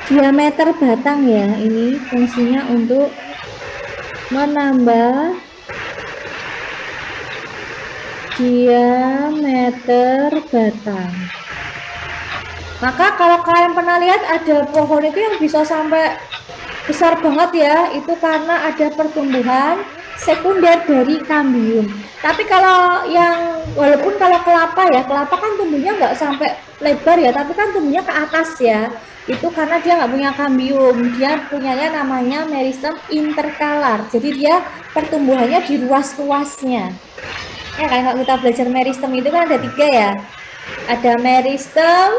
diameter batang ya. Ini fungsinya untuk menambah diameter batang. Maka kalau kalian pernah lihat ada pohon itu yang bisa sampai besar banget ya, itu karena ada pertumbuhan sekunder dari kambium. Tapi kalau yang walaupun kalau kelapa kan tumbuhnya nggak sampai lebar ya, tapi kan tumbuhnya ke atas ya. Itu karena dia nggak punya kambium, dia punyanya namanya meristem interkalar. Jadi dia pertumbuhannya di ruas-ruasnya. Ya kan kalau kita belajar meristem itu kan ada 3 ya. Ada meristem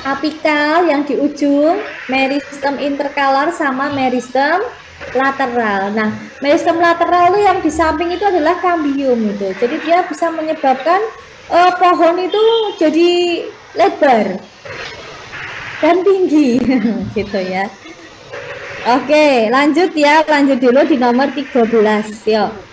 apikal yang di ujung, meristem interkalar sama meristem lateral. Nah, meristem lateral itu yang di samping itu adalah kambium itu. Jadi dia bisa menyebabkan pohon itu jadi lebar dan tinggi gitu ya. Oke, lanjut dulu di nomor 13. Yuk.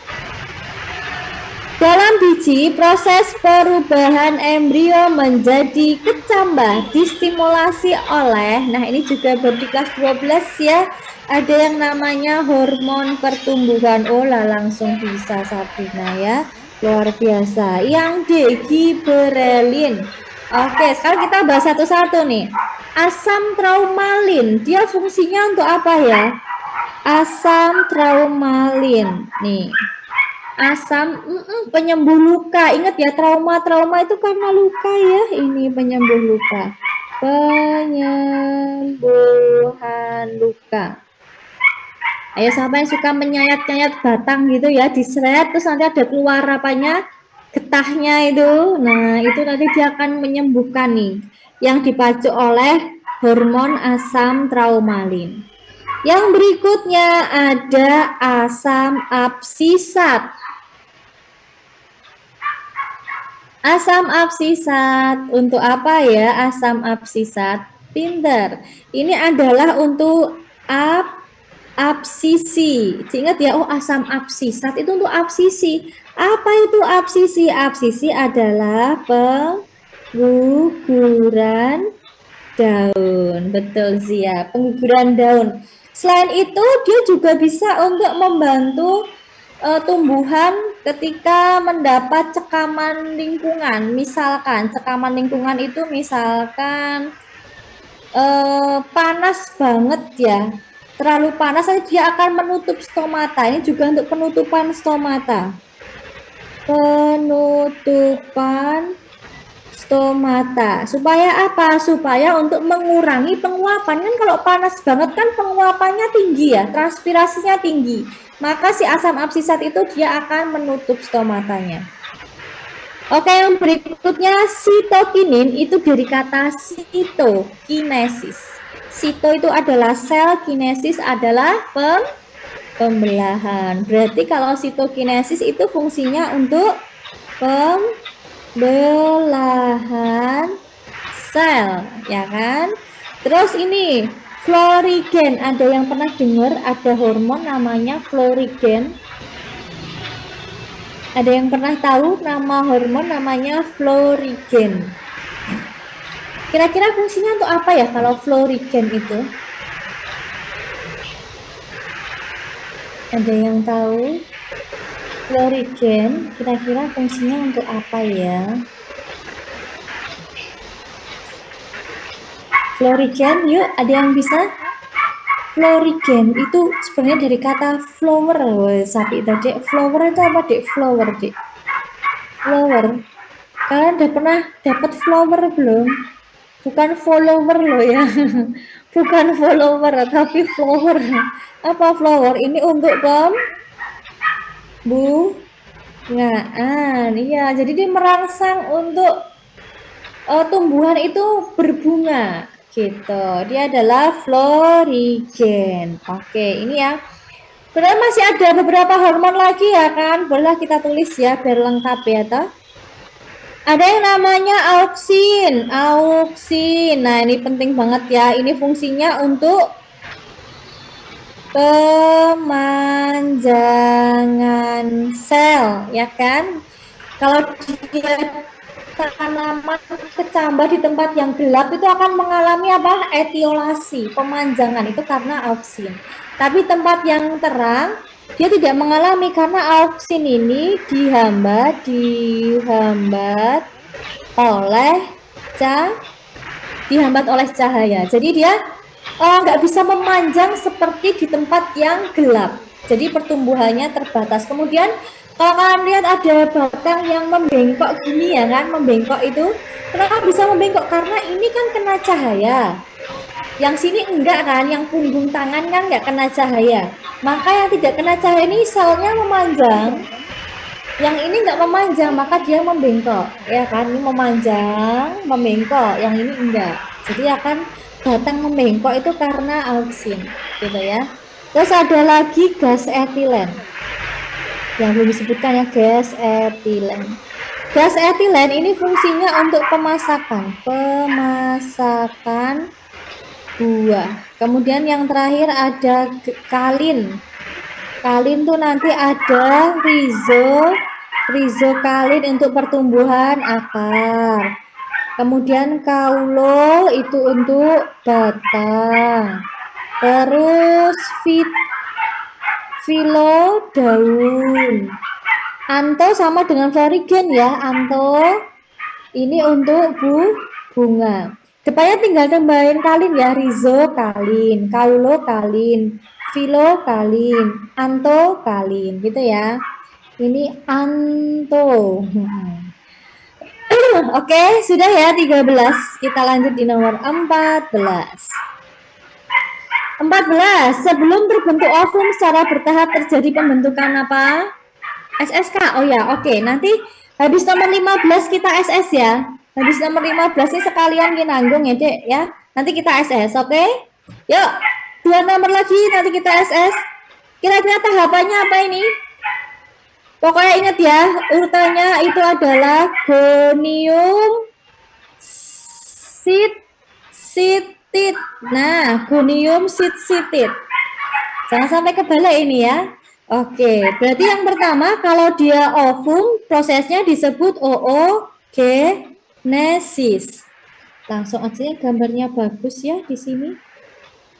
Dalam biji, proses perubahan embrio menjadi kecambah distimulasi oleh, nah ini juga berarti kelas 12 ya, ada yang namanya hormon pertumbuhan. Lah langsung bisa Sabrina ya, luar biasa. Yang D, giberelin. Oke, sekarang kita bahas satu-satu nih. Asam traumalin, dia fungsinya untuk apa ya? Asam traumalin, nih. Asam penyembuh luka. Ingat ya, trauma itu karena luka ya. Ini penyembuh luka. Penyembuhan luka. Ayo, siapa yang suka menyayat-nyayat batang gitu ya, diseret terus nanti ada keluar apanya? Getahnya itu. Nah, itu nanti dia akan menyembuhkan nih. Yang dipacu oleh hormon asam traumalin. Yang berikutnya ada asam absisat. Asam absisat untuk apa ya? Asam absisat, pinter. Ini adalah untuk absisi. Ingat ya, oh asam absisat itu untuk absisi. Apa itu absisi? Absisi adalah pengguguran daun. Betul Zia, pengguguran daun. Selain itu, dia juga bisa untuk membantu tumbuhan ketika mendapat cekaman lingkungan. Misalkan cekaman lingkungan itu misalkan panas banget ya, terlalu panas dia akan menutup stomata. Ini juga untuk penutupan stomata. Supaya apa? Supaya untuk mengurangi penguapan. Kan kalau panas banget kan penguapannya tinggi ya, transpirasinya tinggi. Maka si asam absisat itu dia akan menutup stomatanya. Oke, yang berikutnya sitokinin itu dari kata sitokinesis. Sito itu adalah sel, kinesis adalah pembelahan. Berarti kalau sitokinesis itu fungsinya untuk belahan sel, ya kan? Terus ini florigen, ada yang pernah dengar ada hormon namanya florigen? Ada yang pernah tahu nama hormon namanya florigen? Kira-kira fungsinya untuk apa ya kalau florigen itu? Ada yang tahu? Florigen kira-kira fungsinya untuk apa ya? Florigen, yuk ada yang bisa? Florigen itu sebenarnya dari kata flower. Sapi tadi flower itu apa dek? Flower dek. Flower. Kalian udah pernah dapat flower belum? Bukan follower loh ya. Bukan follower tapi flower. Apa flower? Ini untuk bungaan. Iya, jadi dia merangsang untuk tumbuhan itu berbunga gitu. Dia adalah florigen. Oke, ini ya. Berarti masih ada beberapa hormon lagi ya kan? Boleh kita tulis ya biar lengkap ya toh. Ada yang namanya auksin. Auksin. Nah, ini penting banget ya. Ini fungsinya untuk pemanjangan sel, ya kan? Kalau dia tanaman kecambah di tempat yang gelap itu akan mengalami apa? Etiolasi, pemanjangan itu karena auksin. Tapi tempat yang terang dia tidak mengalami karena auksin ini dihambat oleh cahaya. Jadi dia nggak bisa memanjang seperti di tempat yang gelap. Jadi pertumbuhannya terbatas. Kemudian kalau kalian lihat ada batang yang membengkok gini ya kan, membengkok itu kenapa bisa membengkok? Karena ini kan kena cahaya. Yang sini enggak kan, yang punggung tangan kan nggak kena cahaya. Maka yang tidak kena cahaya ini selnya memanjang. Yang ini nggak memanjang, maka dia membengkok. Ya kan, ini memanjang, membengkok. Yang ini enggak. Jadi akan batang membengkok itu karena auksin, gitu ya. Terus ada lagi gas etilen. Yang belum disebutkan ya, gas etilen. Gas etilen ini fungsinya untuk pemasakan buah. Kemudian yang terakhir ada kalin. Kalin tuh nanti ada rizokalin untuk pertumbuhan akar. Kemudian kaulo itu untuk batang. Terus filo daun. Anto sama dengan florigen ya. Anto ini untuk bunga. Depannya tinggal tambahin kalin ya. Rizokalin, kaulo kalin, filo kalin, anto kalin gitu ya. Ini anto. Oke, sudah ya 13. Kita lanjut di nomor 14. 14. Sebelum terbentuk ovum secara bertahap terjadi pembentukan apa? SSK. Oh ya, oke. Nanti habis nomor 15 kita SS ya. Habis nomor 15 ini sekalian kita nanggung ya, Dek ya. Nanti kita SS, oke? Yuk, 2 nomor lagi nanti kita SS. Kira-kira tahapannya apa ini? Pokoknya ingat ya, urutannya itu adalah gonium sitit. Nah, gonium sitit. Jangan sampai kebalik ini ya. Oke, berarti yang pertama kalau dia ovum prosesnya disebut oogenesis. Langsung aja gambarnya bagus ya di sini.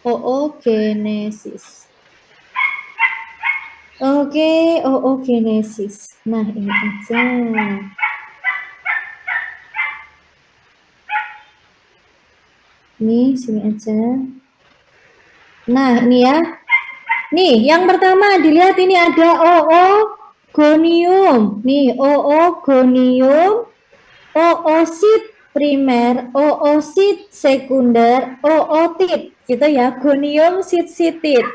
Oogenesis. Oke, oogenesis. Nah, ini aja. Ini sini aja. Nah, ini ya. Nih, yang pertama dilihat ini ada oogonium. Nih, oogonium, oosit primer, oosit sekunder, ootit. Gitu ya, gonium sitit.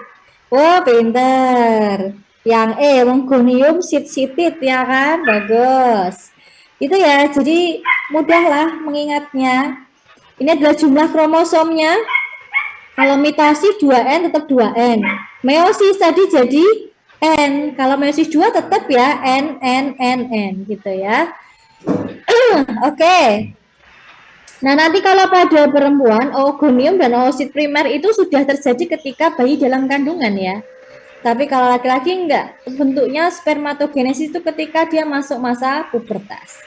Wah, pintar. Yang gonium sitit ya kan? Bagus. Itu ya, jadi mudahlah mengingatnya. Ini adalah jumlah kromosomnya. Kalau mitasi 2N tetap 2N. Meiosis tadi jadi N. Kalau meiosis 2 tetap ya N gitu ya. Oke. Nah, nanti kalau pada perempuan, oogonium dan oosit primer itu sudah terjadi ketika bayi dalam kandungan ya. Tapi kalau laki-laki enggak, bentuknya spermatogenesis itu ketika dia masuk masa pubertas.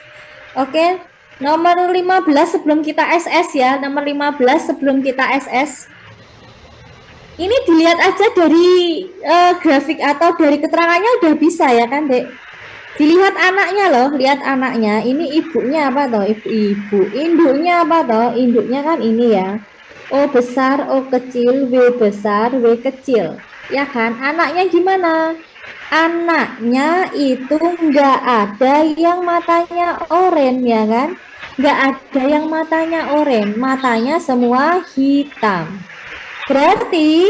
Oke, nomor 15 sebelum kita SS ya, nomor 15 sebelum kita SS. Ini dilihat aja dari grafik atau dari keterangannya udah bisa ya kan, Dek? Dilihat anaknya loh, lihat anaknya. Ini ibunya apa toh? Ibu. Induknya apa toh? Induknya kan ini ya. O besar, O kecil, W besar, W kecil. Ya kan? Anaknya gimana? Anaknya itu nggak ada yang matanya oranye ya kan? Nggak ada yang matanya oranye. Matanya semua hitam. Berarti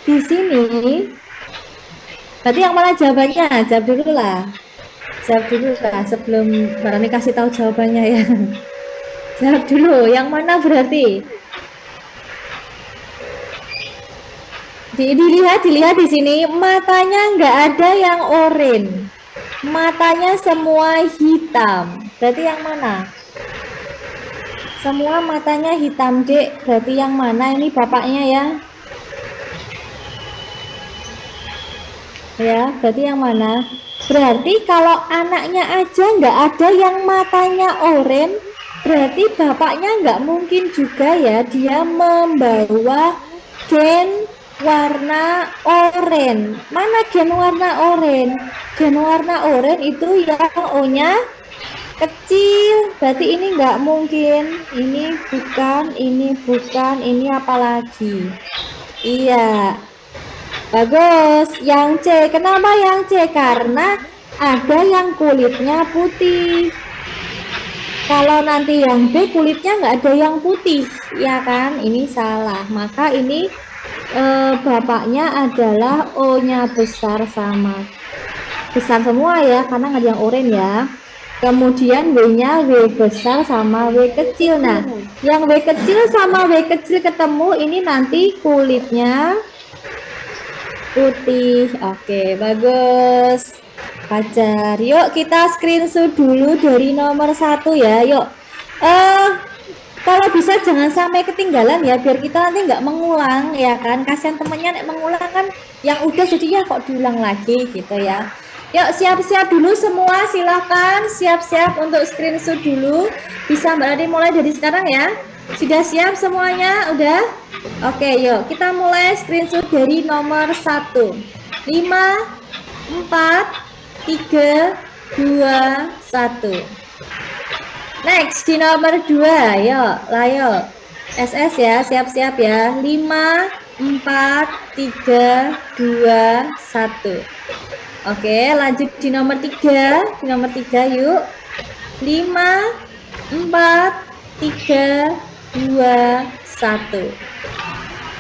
di sini, berarti yang mana jawabannya? Jawab dulu lah. Jawab dulu lah sebelum Barani kasih tahu jawabannya ya. Jawab dulu, yang mana berarti? Dilihat di sini matanya nggak ada yang oranye, matanya semua hitam. Berarti yang mana? Semua matanya hitam, Dek. Berarti yang mana? Ini bapaknya ya. Ya, berarti yang mana? Berarti kalau anaknya aja nggak ada yang matanya oranye, berarti bapaknya nggak mungkin juga ya dia membawa gen warna oranye. Mana gen warna oranye? Gen warna oranye itu yang O-nya kecil. Berarti ini nggak mungkin. Ini bukan, ini apalagi? Iya. Bagus, yang C. Kenapa yang C? Karena ada yang kulitnya putih. Kalau nanti yang B kulitnya nggak ada yang putih, ya kan? Ini salah. Maka ini bapaknya adalah O-nya besar semua ya, karena nggak ada yang oranye ya. Kemudian W-nya W besar sama W kecil. Nah, yang W kecil sama W kecil ketemu ini nanti kulitnya putih. Oke, bagus. Pacar. Yuk kita screenshot dulu dari nomor 1 ya. Yuk. Kalau bisa jangan sampai ketinggalan ya, biar kita nanti nggak mengulang ya kan. Kasihan temennya nek mengulang kan yang udah jadinya kok diulang lagi gitu ya. Yuk siap-siap dulu semua, silakan siap-siap untuk screenshot dulu. Bisa Mbak Adi mulai dari sekarang ya. Sudah siap semuanya? Udah? Oke, yuk kita mulai screenshot dari nomor 1. 5, 4, 3, 2, 1. Next di nomor 2, yuk, layo. SS ya, siap-siap ya. 5, 4, 3, 2, 1. Oke, lanjut di nomor 3. Di nomor 3 yuk. 5, 4, 3, 2, 1.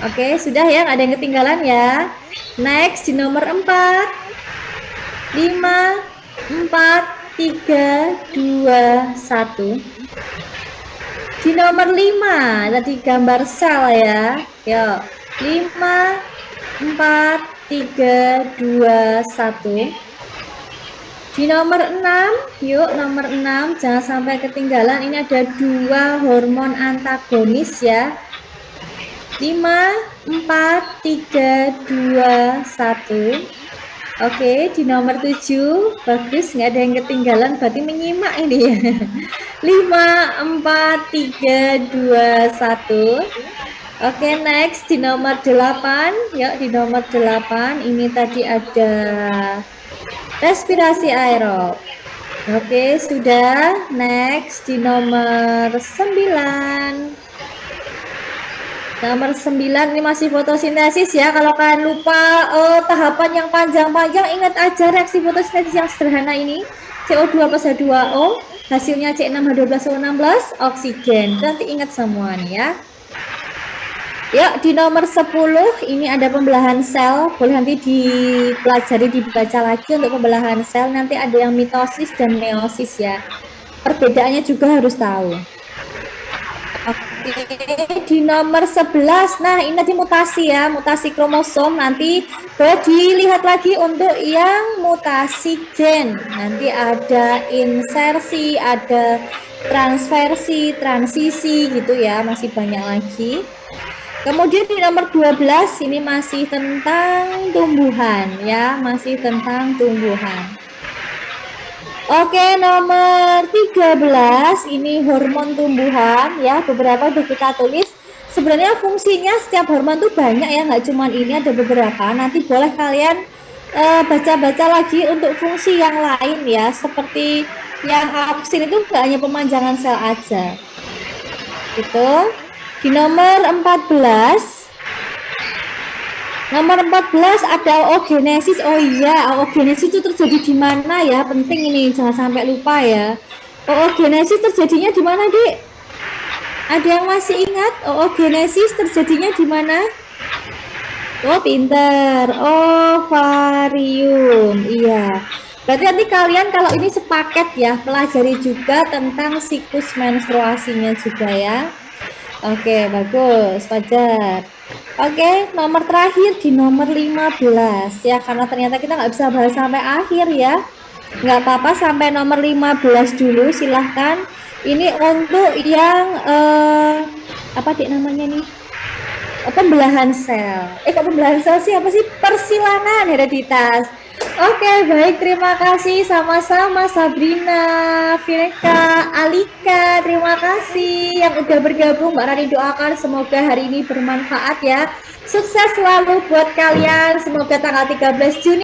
Oke, sudah ya, nggak ada yang ketinggalan ya. Next di nomor 4. 5, 4, 3, 2, 1. Di nomor 5, tadi gambar sel ya. Yuk, 5, 4, 3, 2, 1. Di nomor 6, yuk nomor 6, jangan sampai ketinggalan. Ini ada 2 hormon antagonis ya. 5, 4, 3, 2, 1. Oke, di nomor 7, bagus, nggak ada yang ketinggalan, berarti menyimak ini ya. 5, 4, 3, 2, 1. Oke, next di nomor 8, yuk di nomor 8, ini tadi ada respirasi aerob. Oke, sudah. Next di nomor 9. Nomor 9 ini masih fotosintesis ya. Kalau kalian lupa tahapan yang panjang-panjang, ingat aja reaksi fotosintesis yang sederhana ini. CO2 plus H2O, hasilnya C6H12O16, oksigen. Nanti ingat semua nih ya. Yuk di nomor 10 ini ada pembelahan sel. Boleh nanti dipelajari, dibaca lagi untuk pembelahan sel. Nanti ada yang mitosis dan meiosis ya. Perbedaannya juga harus tahu. Oke, di nomor 11, nah ini tadi mutasi ya, mutasi kromosom. Nanti boleh dilihat lagi untuk yang mutasi gen. Nanti ada insersi, ada transversi, transisi gitu ya, masih banyak lagi. Kemudian di nomor 12 ini masih tentang tumbuhan ya, masih tentang tumbuhan. Oke, nomor 13 ini hormon tumbuhan ya, beberapa udah kita tulis. Sebenarnya fungsinya setiap hormon tuh banyak ya, nggak cuma ini, ada beberapa. Nanti boleh kalian baca-baca lagi untuk fungsi yang lain ya, seperti yang auksin itu nggak hanya pemanjangan sel aja. Itu di nomor 14 ada oogenesis. Oh iya, oogenesis itu terjadi di mana ya? Penting ini, jangan sampai lupa ya. Oogenesis terjadinya di mana, Dik? Ada yang masih ingat oogenesis terjadinya di mana? Oh, pinter. Ovarium. Iya. Berarti nanti kalian kalau ini sepaket ya, pelajari juga tentang siklus menstruasinya juga ya. Oke, bagus, Fajar. Oke, nomor terakhir di nomor 15 ya, karena ternyata kita nggak bisa bahas sampai akhir ya. Nggak apa-apa, sampai nomor 15 dulu, silahkan. Ini untuk yang apa dik namanya nih? Pembelahan sel. Kok pembelahan sel sih? Apa sih? Persilangan hereditas. Oke, baik. Terima kasih. Sama-sama Sabrina, Vineka, Alika. Terima kasih yang udah bergabung. Mbak Rani doakan semoga hari ini bermanfaat ya. Sukses selalu buat kalian. Semoga tanggal 13 Juni